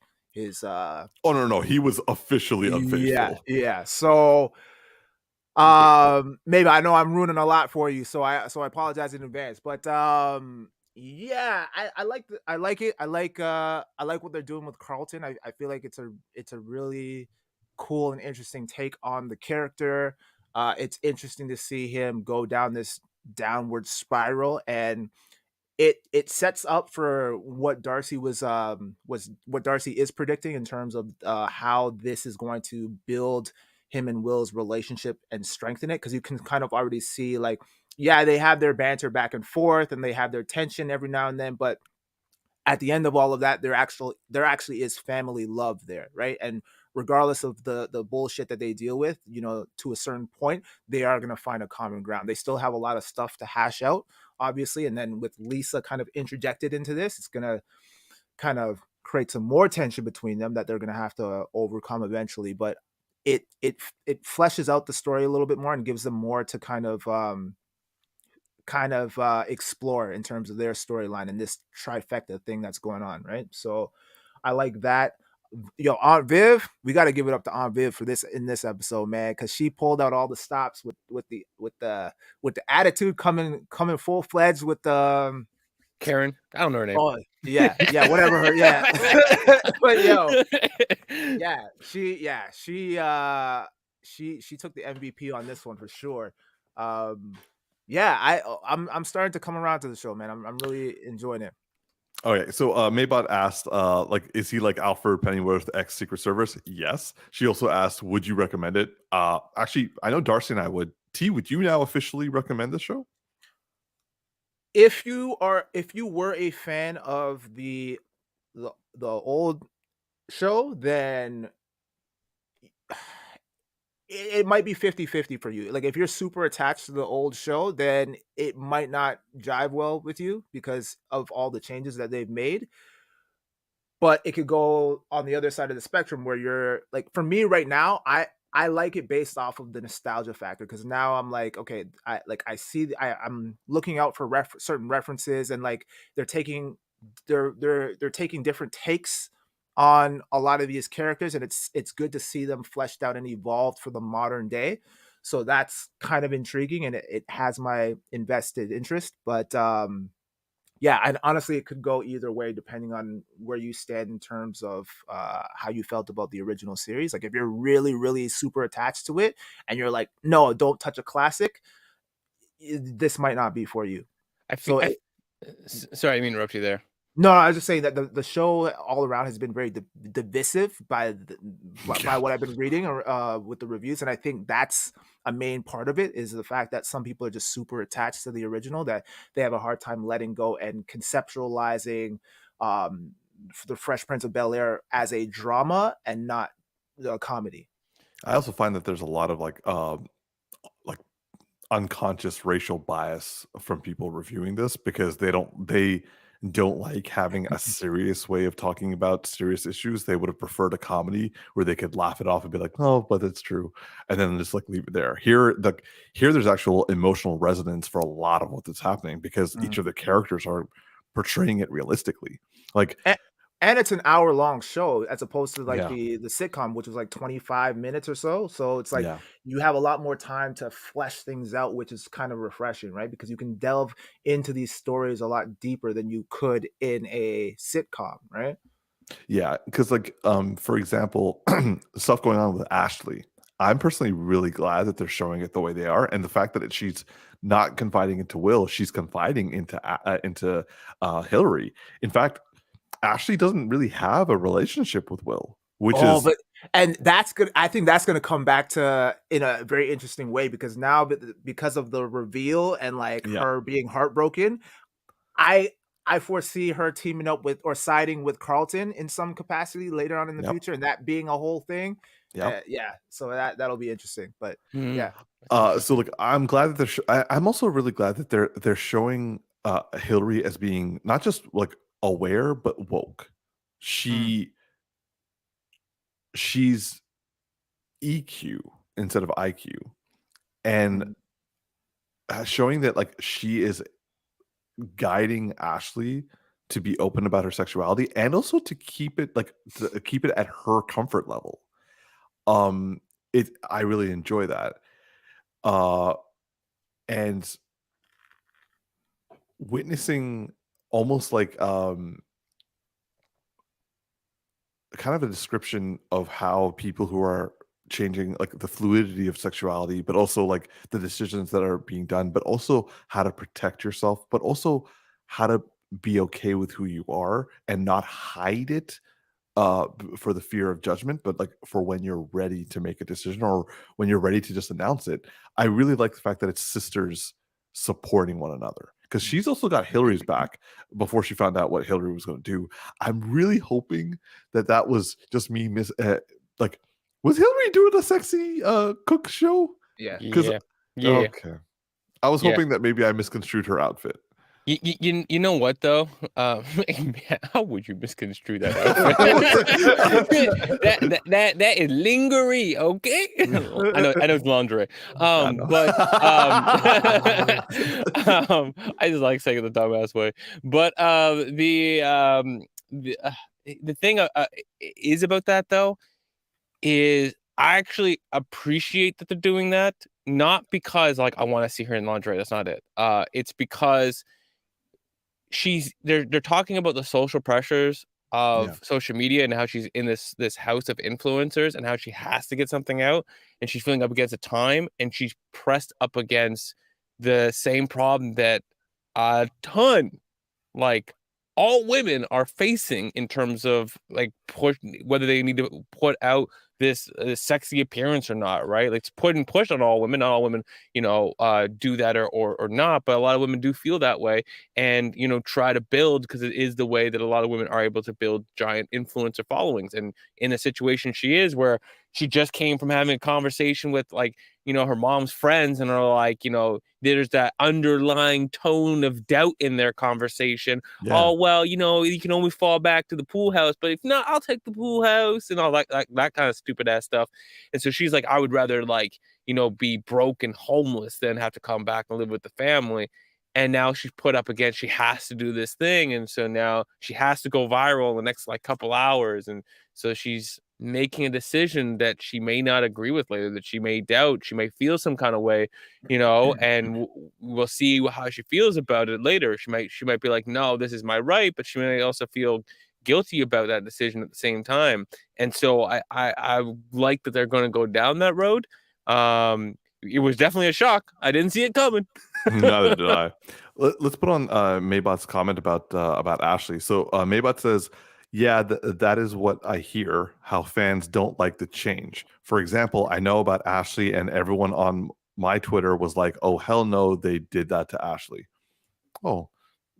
oh no, he was officially unfaithful. Yeah. So maybe I know I'm ruining a lot for you, so I apologize in advance. But yeah, I like it. I like what they're doing with Carlton. I feel like it's a really cool and interesting take on the character. It's interesting to see him go down this downward spiral, and it sets up for what Darcy what Darcy is predicting in terms of how this is going to build him and Will's relationship and strengthen it, because you can kind of already see, like, yeah, they have their banter back and forth and they have their tension every now and then, but at the end of all of that, there actually is family love there, right? And regardless of the bullshit that they deal with, you know, to a certain point, they are going to find a common ground. They still have a lot of stuff to hash out, obviously, and then with Lisa kind of interjected into this, it's going to kind of create some more tension between them that they're going to have to overcome eventually. But it fleshes out the story a little bit more and gives them more to explore in terms of their storyline and this trifecta thing that's going on, right? So I like that. Yo, Aunt Viv, we got to give it up to Aunt Viv for this in this episode, man, because she pulled out all the stops with the attitude coming full fledged with the Karen, I don't know her name. oh yeah, whatever her but yo, she took the MVP on this one for sure. I'm starting to come around to the show, man. I'm really enjoying it. Okay, so Maybot asked, like, is he like Alfred Pennyworth ex Secret Service? Yes. She also asked, would you recommend it? Actually, I know Darcy and I would. T, would you now officially recommend the show? If you were a fan of the old show, then it might be 50-50 for you. Like if you're super attached to the old show, then it might not jive well with you because of all the changes that they've made. But it could go on the other side of the spectrum where you're like, for me right now, I like it based off of the nostalgia factor because now I'm like, okay, I'm looking out for certain references and like they're taking different takes on a lot of these characters, and it's good to see them fleshed out and evolved for the modern day. So that's kind of intriguing, and it has my invested interest. But yeah, and honestly, it could go either way depending on where you stand in terms of how you felt about the original series. Like if you're really, really super attached to it, and you're like, no, don't touch a classic, this might not be for you. Sorry, I mean interrupt you there. No, I was just saying that the show all around has been very divisive by what I've been reading with the reviews, and I think that's a main part of it is the fact that some people are just super attached to the original that they have a hard time letting go and conceptualizing the Fresh Prince of Bel-Air as a drama and not a comedy. I also find that there's a lot of like unconscious racial bias from people reviewing this because they don't like having a serious way of talking about serious issues. They would have preferred a comedy where they could laugh it off and be like, "Oh, but it's true," and then just like leave it there. Here, there's actual emotional resonance for a lot of what's happening because each of the characters are portraying it realistically. Like, and it's an hour-long show as opposed to like the sitcom, which was like 25 minutes or so. So it's like you have a lot more time to flesh things out, which is kind of refreshing, right? Because you can delve into these stories a lot deeper than you could in a sitcom, right? Yeah, because like for example, stuff going on with Ashley. I'm personally really glad that they're showing it the way they are, and the fact that she's not confiding into Will, she's confiding into Hillary. In fact, Ashley doesn't really have a relationship with Will, and that's good. I think that's going to come back to in a very interesting way because now, because of the reveal and like her being heartbroken, I foresee her teaming up with or siding with Carlton in some capacity later on in the future, and that being a whole thing. So that'll be interesting. But so like I'm glad that I'm also really glad that they're showing Hillary as being not just like aware but woke. She's EQ instead of IQ, and showing that like she is guiding Ashley to be open about her sexuality and also to keep it at her comfort level. I really enjoy that. And witnessing almost like kind of a description of how people who are changing like the fluidity of sexuality, but also like the decisions that are being done, but also how to protect yourself, but also how to be okay with who you are and not hide it for the fear of judgment, but like for when you're ready to make a decision or when you're ready to just announce it. I really like the fact that it's sisters supporting one another because she's also got Hillary's back before she found out what Hillary was going to do. I'm really hoping that was just me like Was Hillary doing a sexy cook show? Yeah. Because Yeah. okay, I was Yeah. hoping that maybe I misconstrued her outfit. You know what though? How would you misconstrue that outfit? that is lingerie, okay? I know it's lingerie. I know. But I just like saying it the dumbass way. But the thing is about that though is I actually appreciate that they're doing that, not because like I want to see her in lingerie. That's not it. It's because they're talking about the social pressures Yeah. of social media and how she's in this house of influencers and how she has to get something out and she's feeling up against a time and she's pressed up against the same problem that a ton like all women are facing in terms of like whether they need to put out this sexy appearance or not, right? Like it's put and push on all women. Not all women, do that or not, but a lot of women do feel that way and try to build because it is the way that a lot of women are able to build giant influencer followings. And in a situation she is where she just came from having a conversation with like her mom's friends and are like, there's that underlying tone of doubt in their conversation. Yeah. Oh, well, you can only fall back to the pool house, but if not, I'll take the pool house and all that kind of stupid ass stuff. And so she's like, I would rather like, be broke and homeless than have to come back and live with the family. And now she's put up against, she has to do this thing. And so now she has to go viral in the next like couple hours. And so she's making a decision that she may not agree with later, that she may doubt, she may feel some kind of way, and we'll see how she feels about it later. She might be like, no, this is my right, but she may also feel guilty about that decision at the same time. And so I like that they're going to go down that road. It was definitely a shock. I didn't see it coming. Neither did I. Let's put on Maybot's comment about Ashley. So Maybot says, "Yeah, that is what I hear. How fans don't like the change. For example, I know about Ashley, and everyone on my Twitter was like, "Oh hell no, they did that to Ashley." Oh,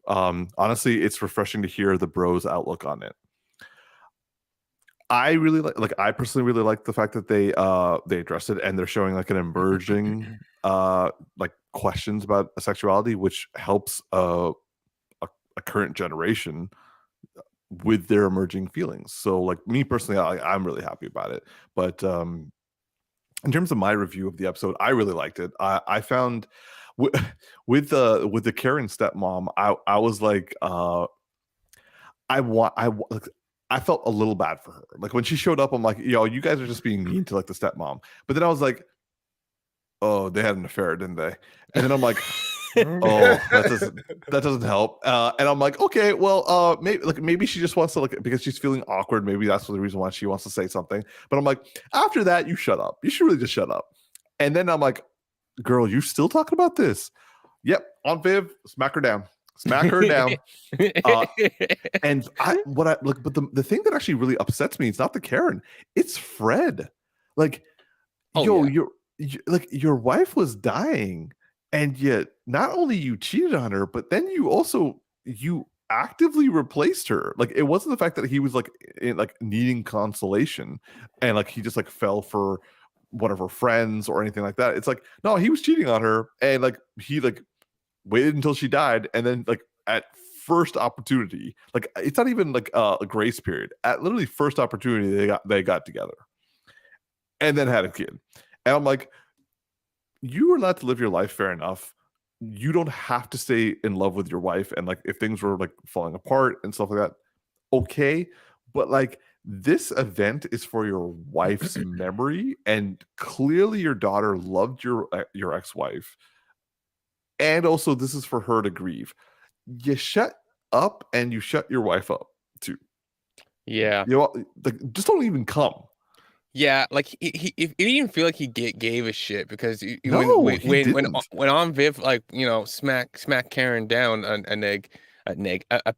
honestly, it's refreshing to hear the bros' outlook on it. I really like I personally really like the fact that they addressed it and they're showing like an emerging like questions about sexuality, which helps a current generation with their emerging feelings. So like me personally, I'm really happy about it. But in terms of my review of the episode, I really liked it. I found with the Karen stepmom, I was like like, I felt a little bad for her. Like when she showed up, I'm like, yo, you guys are just being mean to like the stepmom. But then I was like, oh, they had an affair, didn't they? And then I'm like, oh, that doesn't help. And I'm like, okay, well, maybe she just wants to like because she's feeling awkward. Maybe that's the reason why she wants to say something. But I'm like, after that, you shut up. You should really just shut up. And then I'm like, girl, you still talking about this? Yep, on Viv, smack her down. Smack her down. And but the thing that actually really upsets me, it's not the Karen, it's Fred. Like, Oh, yeah. like your wife was dying, and yet not only you cheated on her, but then you actively replaced her. Like, it wasn't the fact that he was like needing consolation, and like he just like fell for one of her friends or anything like that. It's like, no, he was cheating on her, and like he like waited until she died, and then like at first opportunity, like it's not even like a grace period, at literally first opportunity they got together and then had a kid. And I'm like, you are allowed to live your life, fair enough. You don't have to stay in love with your wife, and like if things were like falling apart and stuff like that, okay. But like this event is for your wife's memory, and clearly your daughter loved your ex-wife, and also this is for her to grieve. You shut up and you shut your wife up too. Yeah. Like just don't even come. Yeah, like he it didn't even feel like he gave a shit because No, he didn't. when on Viv like smack Karen down a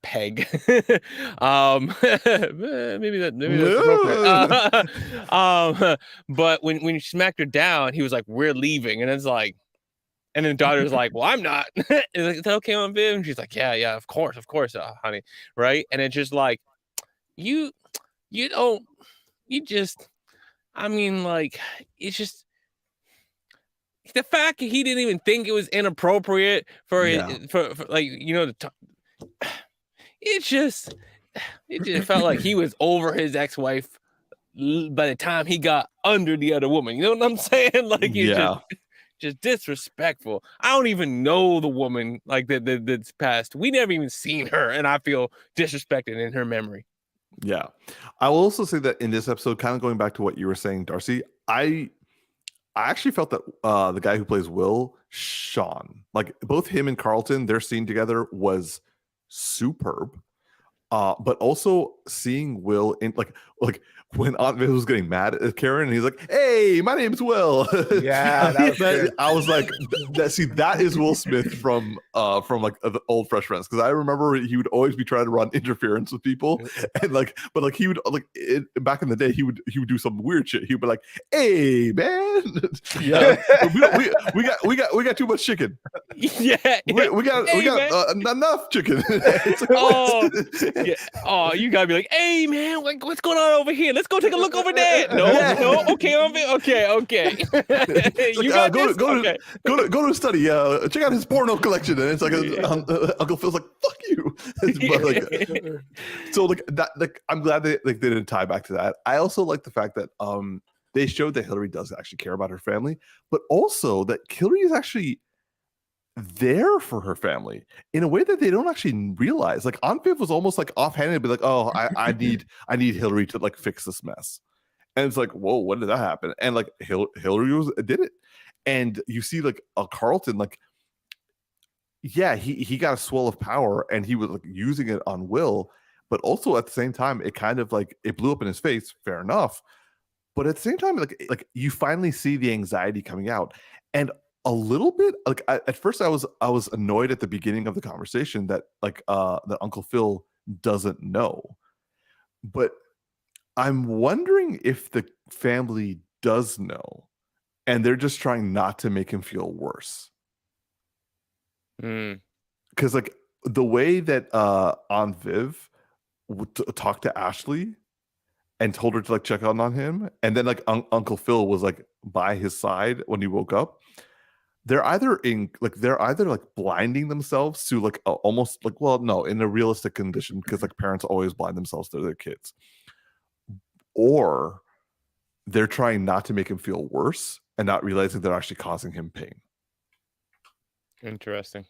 peg, maybe that's appropriate. But when you smacked her down, he was like, "We're leaving," and it's like, and then daughter's like, "Well, I'm not." And like, "Is that okay on Viv?" And she's like, "Yeah, of course, honey, right?" And it's just like you don't you just. I mean, like, it's just the fact that he didn't even think it was inappropriate for Yeah. for like, it just felt like he was over his ex-wife by the time he got under the other woman. You know what I'm saying? Like, it's Yeah. just disrespectful. I don't even know the woman like that's passed. We never even seen her, and I feel disrespected in her memory. Yeah. I will also say that in this episode, kind of going back to what you were saying, Darcy, I actually felt that the guy who plays Will, Sean, like both him and Carlton, their scene together was superb. But also seeing Will in like when Aunt Viv was getting mad at Karen, and he's like, "Hey, my name's Will." Yeah, that was good. I was like, that is Will Smith from like the old Fresh Prince, because I remember he would always be trying to run interference with people, and but he would back in the day he would do some weird shit. He would be like, "Hey, man, Yeah. we got too much chicken. Yeah, We got enough chicken." It's like, oh, what? yeah. Oh, you gotta be like, hey man, like, what's going on over here? Let's go take a look over there. No, Yeah. no, okay, okay. Like, You got go this? to Okay. go to study. Check out his porno collection, and it's like Uncle Phil's like, "Fuck you." But like, so like that, like I'm glad they didn't tie back to that. I also like the fact that they showed that Hillary does actually care about her family, but also that Hillary is actually there for her family in a way that they don't actually realize. Like Aunt Viv was almost like offhanded, be like, "Oh, I need Hillary to like fix this mess," and it's like, "Whoa, when did that happen?" And like Hillary did it, and you see like a Carlton, like, yeah, he got a swell of power and he was like using it on Will, but also at the same time, it kind of like it blew up in his face. Fair enough, but at the same time, like you finally see the anxiety coming out, and a little bit like at first I was annoyed at the beginning of the conversation that that Uncle Phil doesn't know, but I'm wondering if the family does know, and they're just trying not to make him feel worse. Mm. Because like the way that Aunt Viv would talk to Ashley and told her to like check on him, and then like Uncle Phil was like by his side when he woke up. They're either blinding themselves to like almost like, well, no, in a realistic condition, because like parents always blind themselves to their kids, or they're trying not to make him feel worse and not realizing they're actually causing him pain. Interesting.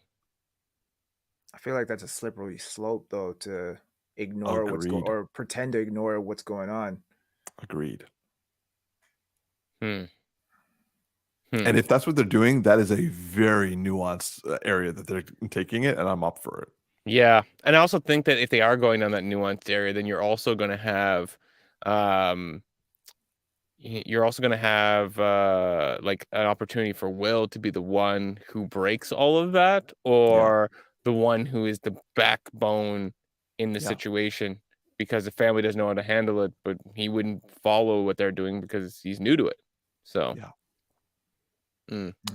I feel like that's a slippery slope, though, to ignore what's going or pretend to ignore what's going on. Agreed. And if that's what they're doing, that is a very nuanced area that they're taking it, and I'm up for it. Yeah, and I also think that if they are going down that nuanced area, then you're also going to have like an opportunity for Will to be the one who breaks all of that, or the one who is the backbone in the situation, because the family doesn't know how to handle it, but he wouldn't follow what they're doing because he's new to it. So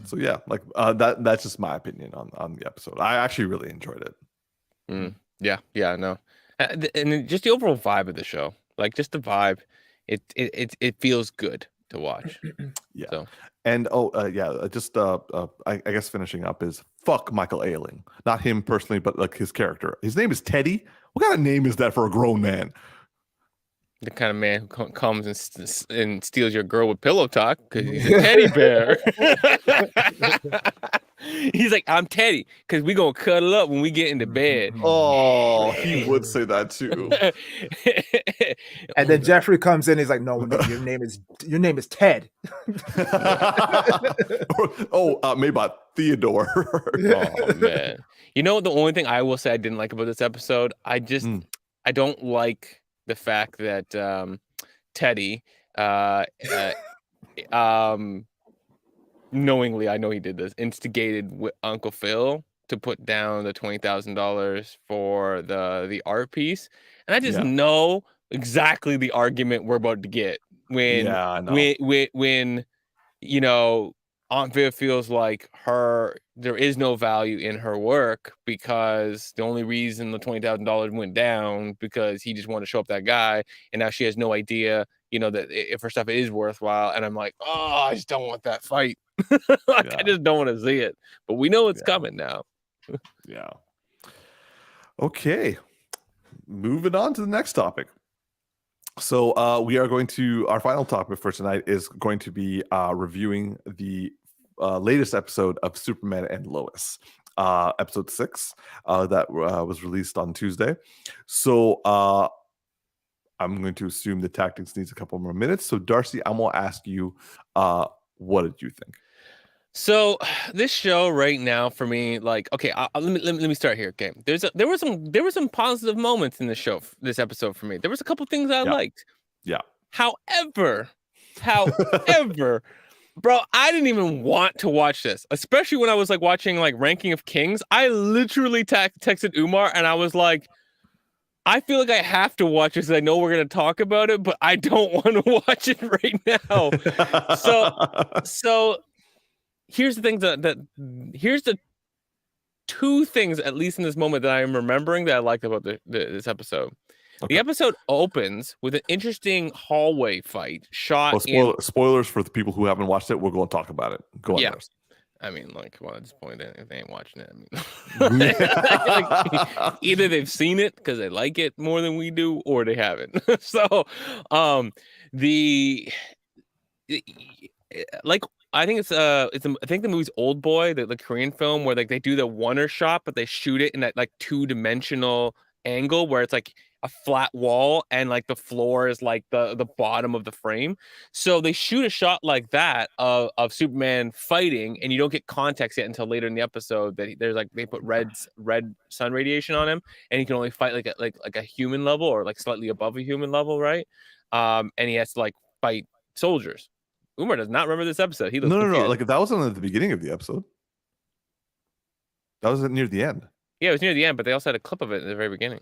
so yeah, like that's just my opinion on the episode. I actually really enjoyed it. Yeah, no, and just the overall vibe of the show, like just the vibe, it feels good to watch. Yeah. So. And just I guess finishing up is fuck Michael Ailing. Not him personally, but like his character. His name is Teddy. What kind of name is that for a grown man? The kind of man who comes and steals your girl with pillow talk because he's a teddy bear. He's like, I'm Teddy because we gonna cuddle up when we get into bed. Oh, he would say that too. And then Jeffrey comes in. He's like, "No, your name is Ted." Maybot Theodore. Oh man, you know the only thing I will say I didn't like about this episode, I don't like the fact that Teddy knowingly, I know he did this, instigated Uncle Phil to put down the $20,000 for the art piece, and I just know exactly the argument we're about to get when Aunt Viv feels like there is no value in her work because the only reason the $20,000 went down because he just wanted to show up that guy, and now she has no idea that if her stuff is worthwhile, and I'm like, oh, I just don't want that fight. I just don't want to see it. But we know it's coming now. Yeah. Okay. Moving on to the next topic. So we are going to, our final topic for tonight is going to be reviewing the latest episode of Superman and Lois, episode 6 that was released on Tuesday. So I'm going to assume the Tactix needs a couple more minutes. So Darcy, I'm going to ask you, what did you think? So this show right now for me, like, okay, let me start here. Okay, there were some positive moments in this show, this episode for me. There was a couple things I liked. Yeah. However, bro, I didn't even want to watch this, especially when I was like watching like Ranking of Kings. I literally texted Umar and I was like, I feel like I have to watch this. I know we're gonna talk about it, but I don't want to watch it right now. So. Here's the things here's the two things, at least in this moment, that I am remembering that I liked about this episode. Okay. The episode opens with an interesting hallway fight shot. Spoilers for the people who haven't watched it. We'll go and talk about it. Go on. Yeah. I mean, like, well, at this point, if they ain't watching it, I mean, like, either they've seen it because they like it more than we do, or they haven't. So, I think I think the movie's Old Boy, the Korean film, where like they do the one-er shot, but they shoot it in that like 2-dimensional angle where it's like a flat wall and like the floor is like the bottom of the frame. So they shoot a shot like that of Superman fighting, and you don't get context yet until later in the episode that there's like they put red sun radiation on him, and he can only fight like a human level or like slightly above a human level, right? And he has to like fight soldiers. Umar does not remember this episode. He looks no. Like that wasn't at the beginning of the episode. That was near the end. Yeah, it was near the end, but they also had a clip of it at the very beginning.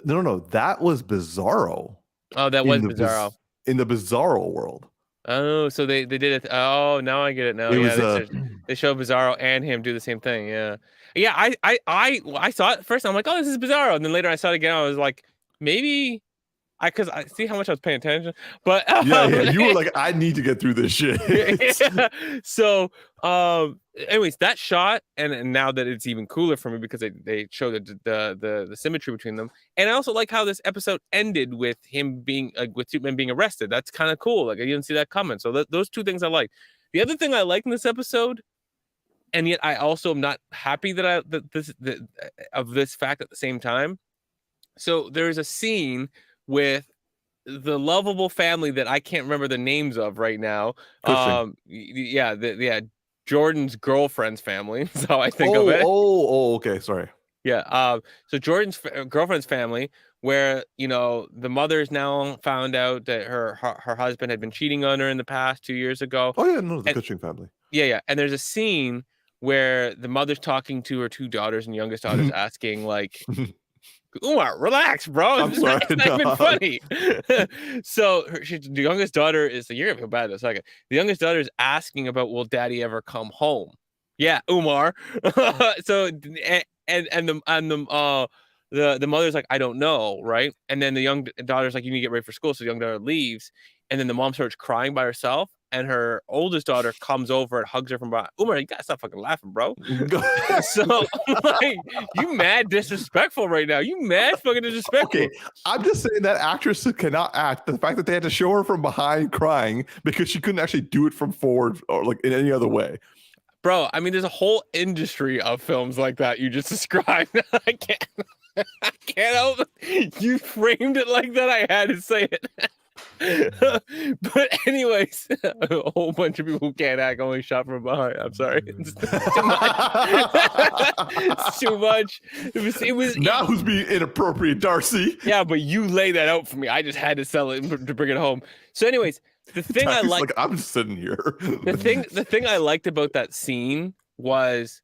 No. That was Bizarro. Oh, that was Bizarro. In the Bizarro world. Oh, so they did it. Oh, now I get it. Now they show Bizarro and him do the same thing. Yeah. I saw it first. I'm like, oh, this is Bizarro, and then later I saw it again. I was like, maybe. Because I see how much I was paying attention, but you were like, I need to get through this shit. So, anyways, that shot, and now that it's even cooler for me because they show the symmetry between them, and I also like how this episode ended with him being with Superman being arrested. That's kind of cool. Like I didn't see that coming. So those two things I like. The other thing I like in this episode, and yet I also am not happy of this fact at the same time. So there's a scene with the lovable family that I can't remember the names of right now. Jordan's girlfriend's family is how I think of it. Okay, sorry. Yeah. So Jordan's girlfriend's family, where the mother's now found out that her husband had been cheating on her in the past 2 years ago. Oh yeah, no, the Cushing family. Yeah. And there's a scene where the mother's talking to her 2 daughters, and youngest daughter's asking like, Umar, relax, bro. I'm sorry. It's not even funny. So the youngest daughter is, you're gonna feel bad in a second. The youngest daughter is asking about, will daddy ever come home? Yeah, Umar. So the mother's like, I don't know, right? And then the young daughter's like, you need to get ready for school. So the young daughter leaves, and then the mom starts crying by herself. And her oldest daughter comes over and hugs her from behind. Umar, you gotta stop fucking laughing, bro. So like, you mad disrespectful right now. You mad fucking disrespectful. Okay, I'm just saying that actress cannot act. The fact that they had to show her from behind crying because she couldn't actually do it from forward or like in any other way. Bro, I mean, there's a whole industry of films like that you just described. I can't help it. You framed it like that. I had to say it. But anyways, a whole bunch of people who can't act only shot from behind. I'm sorry. It's too much. It's too much. It was now who's being inappropriate, Darcy? Yeah, but you lay that out for me. I just had to sell it to bring it home. So anyways, the thing I like, I'm just sitting here. the thing I liked about that scene was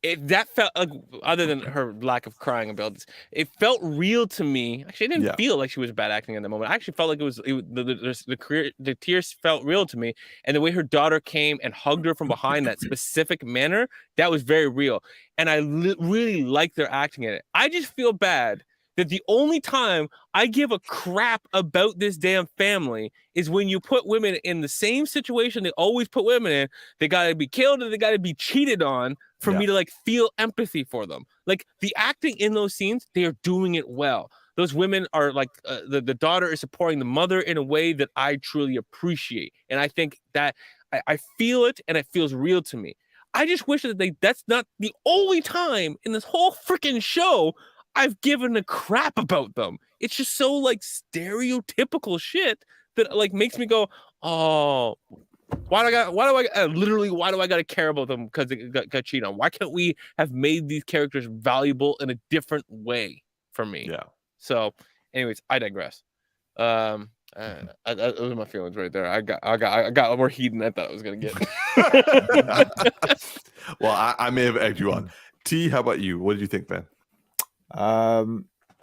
that felt like, other than her lack of crying abilities, it felt real to me. Actually, I didn't feel like she was bad acting in the moment. I actually felt like the tears felt real to me, and the way her daughter came and hugged her from behind that specific manner, that was very real. And I really liked their acting in it. I just feel bad that the only time I give a crap about this damn family is when you put women in the same situation they always put women in. They gotta be killed or they gotta be cheated on for me to like feel empathy for them. Like the acting in those scenes, they are doing it well. Those women are like the daughter is supporting the mother in a way that I truly appreciate, and I think that I feel it and it feels real to me. I just wish that that's not the only time in this whole freaking show I've given a crap about them. It's just so like stereotypical shit that like makes me go, oh, why do I gotta care about them because they got cheated on? Why can't we have made these characters valuable in a different way for me? Yeah. So, anyways, I digress. Those are my feelings right there. I got more heat than I thought I was gonna get. Well, I may have egged you on. T, how about you? What did you think, man?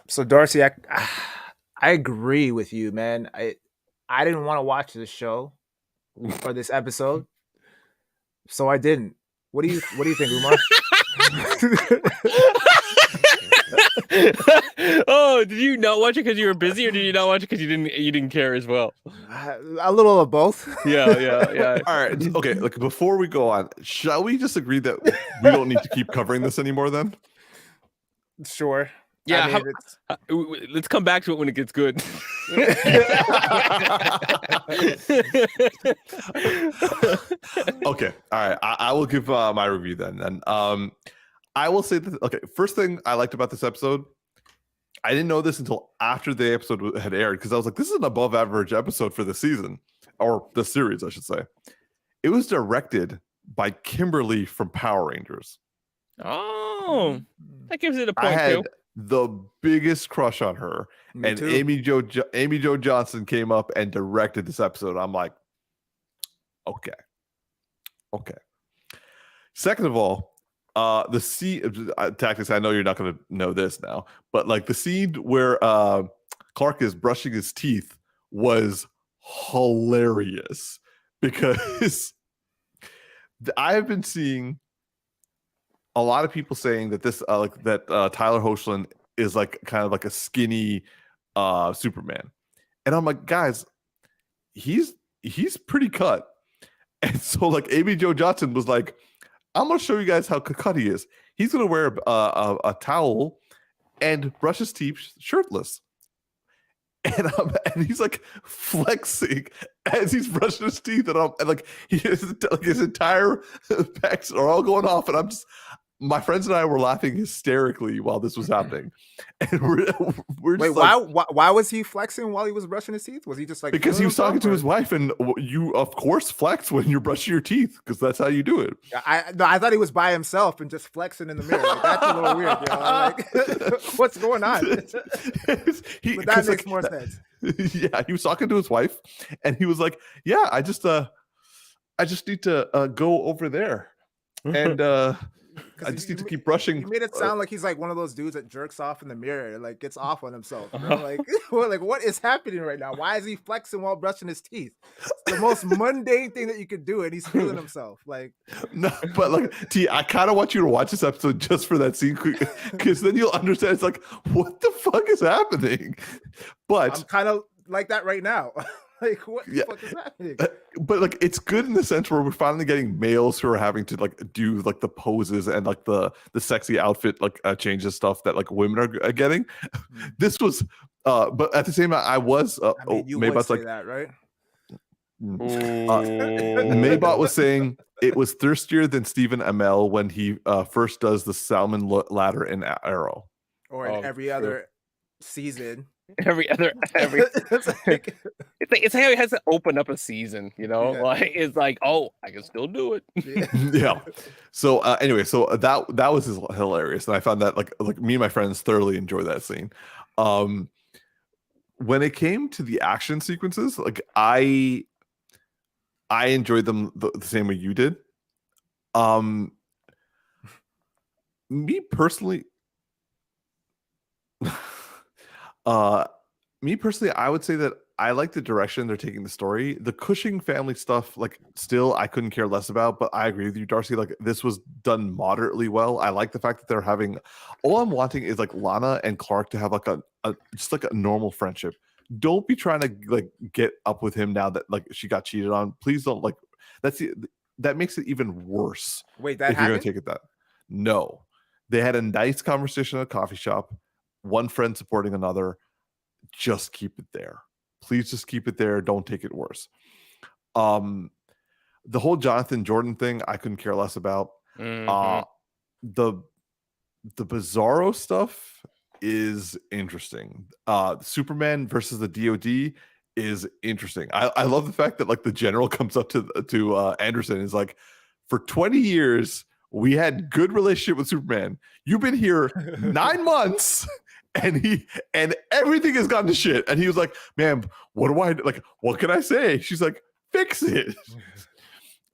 So Darcy, I agree with you, man. I didn't want to watch this show or this episode, so I didn't. What do you think, Umar? Oh, did you not watch it because you were busy, or did you not watch it because you didn't care as well? A little of both. Yeah. All right. Okay. Like before we go on, shall we just agree that we don't need to keep covering this anymore? Then. Sure. Yeah. Let's come back to it when it gets good. Okay. All right. I will give my review then. And I will say that. Okay. First thing I liked about this episode, I didn't know this until after the episode had aired because I was like, this is an above average episode for the season or the series, I should say. It was directed by Kimberly from Power Rangers. Oh, that gives it a point. I had the biggest crush on her, Me and too. Amy Jo Johnson came up and directed this episode. I'm like, okay. Second of all, the scene Tactix. I know you're not going to know this now, but like the scene where Clark is brushing his teeth was hilarious because I have been seeing a lot of people saying that this Tyler Hoechlin is like kind of like a skinny Superman, and I'm like, guys, he's pretty cut. And so like Amy Jo Johnson was like, I'm gonna show you guys how cut he is. He's gonna wear a towel and brush his teeth shirtless, and he's like flexing as he's brushing his teeth, and like his entire pecs are all going off, and I'm just. My friends and I were laughing hysterically while this was happening, and we're just Wait, like, why was he flexing while he was brushing his teeth? Was he just like because he was talking to his wife, and you of course flex when you're brushing your teeth because that's how you do it. I thought he was by himself and just flexing in the mirror. Like, that's a little weird, yo. Like, what's going on? But that makes more sense. Yeah, he was talking to his wife, and he was like, "Yeah, I just need to go over there, and." I just need to keep brushing. You made it sound like he's like one of those dudes that jerks off in the mirror and like gets off on himself. You know? Like, like what is happening right now? Why is he flexing while brushing his teeth? It's the most mundane thing that you could do, and he's feeling himself. Like, no, but like, T, I kind of want you to watch this episode just for that scene, because then you'll understand. It's like, what the fuck is happening? But I'm kind of like that right now. Like, what the fuck is happening? But like, it's good in the sense where we're finally getting males who are having to like do like the poses and like the sexy outfit like changes stuff that like women are getting. This was, but at the same time, I was. I mean, you would say like that, right? Maybot was saying it was thirstier than Stephen Amell when he first does the salmon ladder in Arrow, or in every other season. It's how he has to open up a season, you know. Yeah. Like it's like, oh, I can still do it. Yeah. So anyway, so that was hilarious, and I found that like me and my friends thoroughly enjoyed that scene. When it came to the action sequences, like I enjoyed them the same way you did. Me personally. I would say that I like the direction they're taking the story. The Cushing family stuff, like, still I couldn't care less about, but I agree with you, Darcy. Like, this was done moderately well. I like the fact that they're having, all I'm wanting is like Lana and Clark to have like a just like a normal friendship. Don't be trying to like get up with him now that like she got cheated on. Please don't, like, that makes it even worse. Wait, that if you're gonna happened? take it that. No. They had a nice conversation at a coffee shop, one friend supporting another. Just keep it there. Please just keep it there. Don't take it worse. The whole Jonathan Jordan thing, I couldn't care less about. Mhm. The Bizarro stuff is interesting. Superman versus the DoD is interesting. I love the fact that like the general comes up to Anderson and is like, for 20 years we had good relationship with Superman. You've been here 9 months and everything has gone to shit. And he was like, man, what do I like? What can I say? She's like, fix it.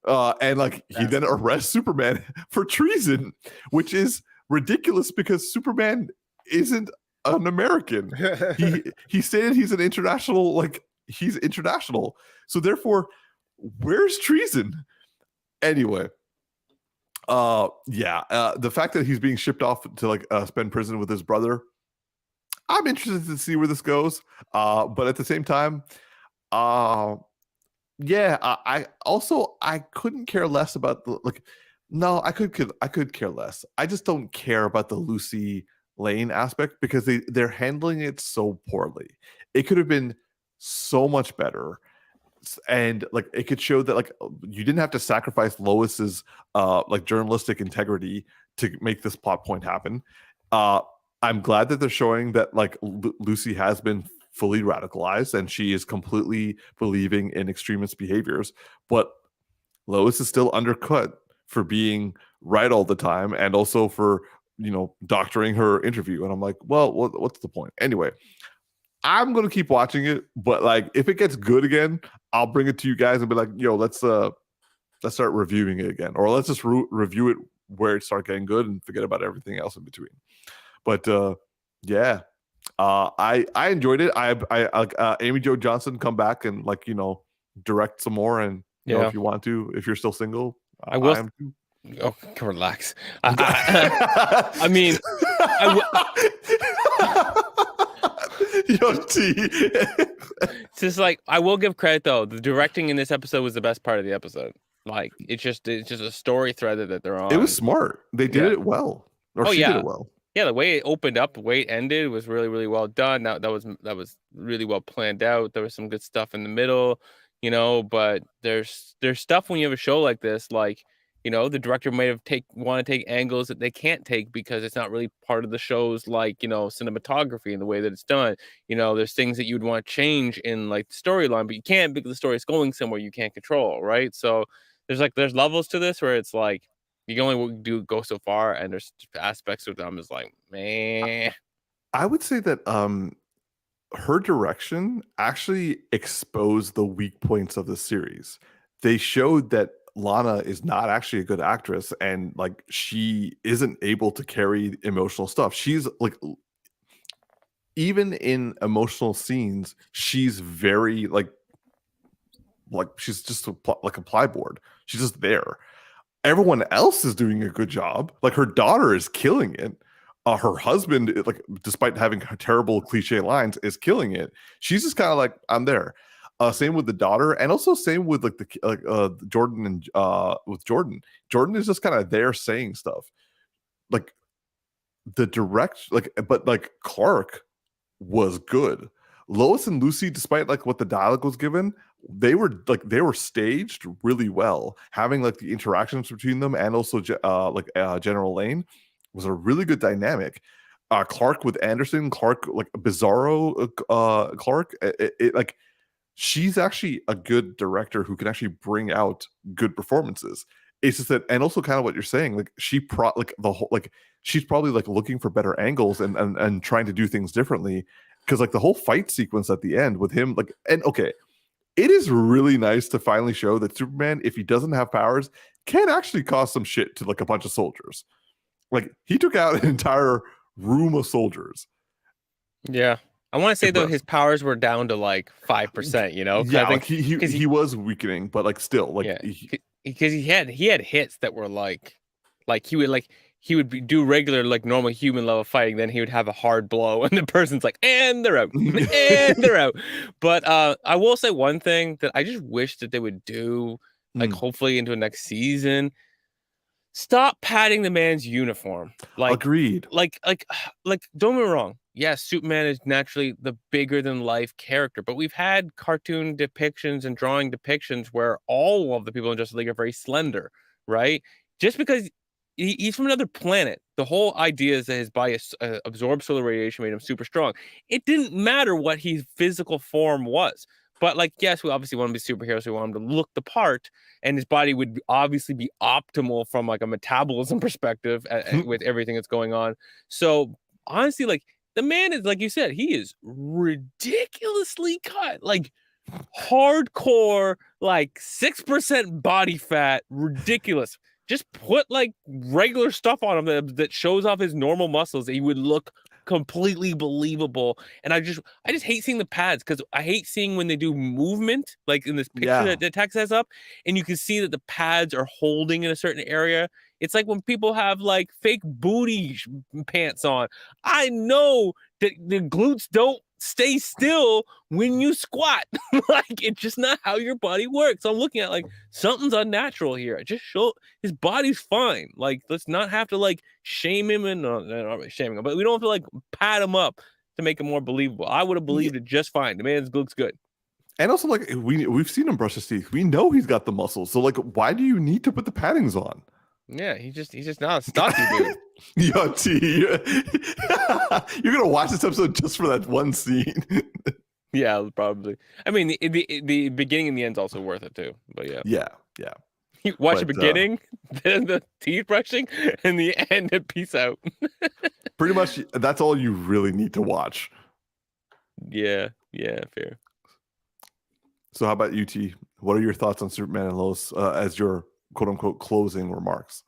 And like he then arrests Superman for treason, which is ridiculous because Superman isn't an American. He stated he's an international, like he's international. So therefore, where's treason? Anyway, the fact that he's being shipped off to like spend prison with his brother, I'm interested to see where this goes. But at the same time, I also I couldn't care less about the like. No, I could care less. I just don't care about the Lucy Lane aspect because they're handling it so poorly. It could have been so much better, and like it could show that like you didn't have to sacrifice Lois's like journalistic integrity to make this plot point happen. I'm glad that they're showing that like Lucy has been fully radicalized and she is completely believing in extremist behaviors, but Lois is still undercut for being right all the time and also for doctoring her interview. And I'm like, well, what's the point anyway? I'm gonna keep watching it, but like if it gets good again, I'll bring it to you guys and be like, yo, let's start reviewing it again, or let's just review it where it starts getting good and forget about everything else in between. But I enjoyed it. I Amy Jo Johnson come back and like direct some more, and if you want to, if you're still single, I will. I am too. Oh, relax. I mean, it's just like I will give credit though. The directing in this episode was the best part of the episode. Like it's just a story thread that they're on. It was smart. They did it well. Or she did it well. Yeah, the way it opened up, the way it ended was really, really well done. That was really well planned out. There was some good stuff in the middle, but there's stuff when you have a show like this, like, the director might have want to take angles that they can't take because it's not really part of the show's like, cinematography and the way that it's done. There's things that you'd want to change in like the storyline, but you can't because the story is going somewhere you can't control, right? So there's levels to this where it's like you can only go so far, and there's aspects of them is like, man. I would say that her direction actually exposed the weak points of the series. They showed that Lana is not actually a good actress, and like she isn't able to carry emotional stuff. She's like, even in emotional scenes, she's very like she's just like a plyboard. She's just there. Everyone else is doing a good job. Like her daughter is killing it. Her husband, like despite having terrible cliche lines, is killing it. She's just kind of like, I'm there. Same with the daughter, and also same with like Jordan and with Jordan. Jordan is just kind of there saying stuff. Like the direct, but like Clark was good. Lois and Lucy, despite like what the dialogue was given, they were staged really well. Having like the interactions between them and also General Lane was a really good dynamic. Clark with Anderson, Clark like Bizarro, Clark. Like she's actually a good director who can actually bring out good performances. It's just that, and also kind of what you're saying, like she's probably like looking for better angles and trying to do things differently. Because like the whole fight sequence at the end with him, like, and okay, it is really nice to finally show that Superman, if he doesn't have powers, can actually cause some shit to like a bunch of soldiers. Like he took out an entire room of soldiers. Yeah, I want to say though impressed. his powers were down to like 5%. You know, 'cause I Yeah, think like he was weakening, but like still, like yeah, because he had hits that were like he would do regular like normal human level fighting, then he would have a hard blow, and the person's like, and they're out, and they're out. But I will say one thing that I just wish that they would do, like hopefully into the next season. Stop padding the man's uniform. Agreed. Like, don't get me wrong. Yes, Superman is naturally the bigger than life character, but we've had cartoon depictions and drawing depictions where all of the people in Justice League are very slender, right? Just because he's from another planet, the whole idea is that his body absorbs solar radiation, made him super strong. It didn't matter what his physical form was. But like, yes, we obviously want him to be superheroes. So we want him to look the part, and his body would obviously be optimal from like a metabolism perspective with everything that's going on. So honestly, like the man is, like you said, he is ridiculously cut, like hardcore, like 6% body fat, ridiculous. Just put like regular stuff on him that shows off his normal muscles. He would look completely believable. And I just hate seeing the pads, because I hate seeing when they do movement, like in this picture that Tactix has up, and you can see that the pads are holding in a certain area. It's like when people have like fake booty pants on. I know that the glutes don't stay still when you squat. Like, it's just not how your body works. I'm looking at like something's unnatural here. Just show his body's fine. Like, let's not have to like shame him, and not really shaming him, but we don't have to like pat him up to make him more believable. I would have believed it just fine. The man looks good. And also, like we've seen him brush his teeth. We know he's got the muscles. So like, why do you need to put the paddings on? Yeah, he's just not a stocky dude. Yo, T, you're gonna watch this episode just for that one scene. Yeah, probably. I mean, the beginning and the end's also worth it too. But yeah. You watch the beginning, then the teeth brushing, and the end, and peace out. Pretty much, that's all you really need to watch. Yeah, fair. So how about you, T? What are your thoughts on Superman and Lois as your quote-unquote closing remarks?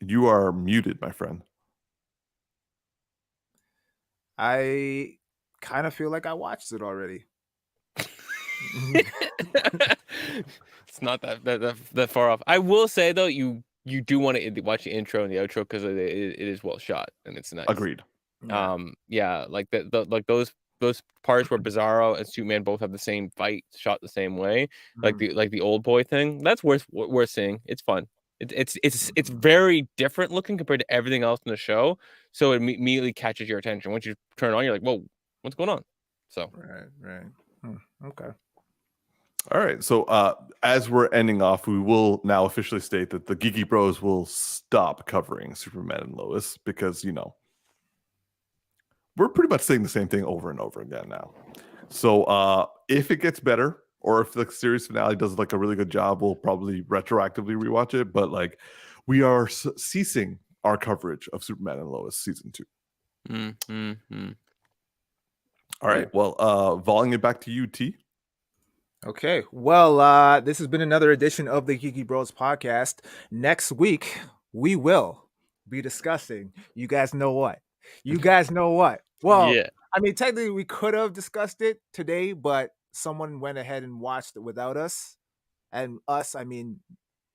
You are muted, my friend. I kind of feel like I watched it already. It's not that far off. I will say though, you do want to watch the intro and the outro, because it is well shot and it's nice. Agreed. Yeah, like like those parts where Bizarro and Superman both have the same fight shot the same way, like the old boy thing. That's worth seeing. It's fun. It's very different looking compared to everything else in the show, so it immediately catches your attention. Once you turn it on, you're like, whoa, what's going on? So right. Okay. All right. So as we're ending off, we will now officially state that the Geeky Bros will stop covering Superman and Lois, because, you know, we're pretty much saying the same thing over and over again now. So if it gets better, or if the series finale does like a really good job, we'll probably retroactively rewatch it. But like, we are ceasing our coverage of Superman and Lois season 2. All right. Well, volleying it back to you, T. Okay. Well, this has been another edition of the Geeky Bros podcast. Next week, we will be discussing, you guys know what? Well, yeah. I mean, technically, we could have discussed it today, but someone went ahead and watched it without us. And us, I mean,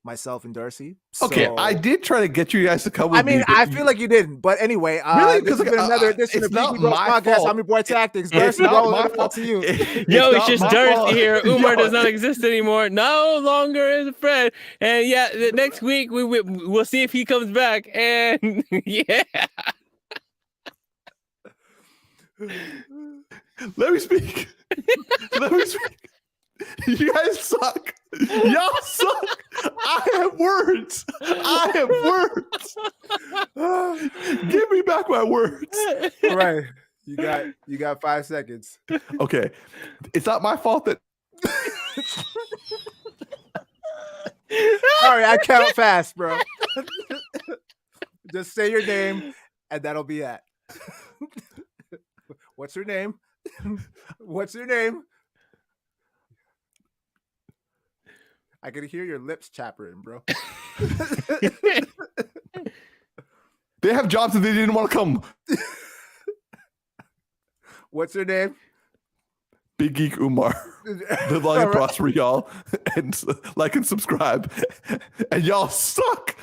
myself and Darcy. Okay, So, I did try to get you guys to come with me. I mean, I feel like you didn't. But anyway, really? This has been another edition of Geeky Bros podcast. I'm your boy Tactix. Darcy, to you. Yo, it's just Darcy here. Umar does not exist anymore. No longer is a friend. And yeah, next week we'll see if he comes back. And yeah. Let me speak. You guys suck. Y'all suck. I have words. Give me back my words. All right. You got 5 seconds. Okay. It's not my fault that Sorry, I count fast, bro. Just say your name and that'll be it. What's your name? I can hear your lips chattering, bro. They have jobs and they didn't want to come. What's your name? Big Geek Umar. Live long and prosper, y'all. And like and subscribe. And y'all suck.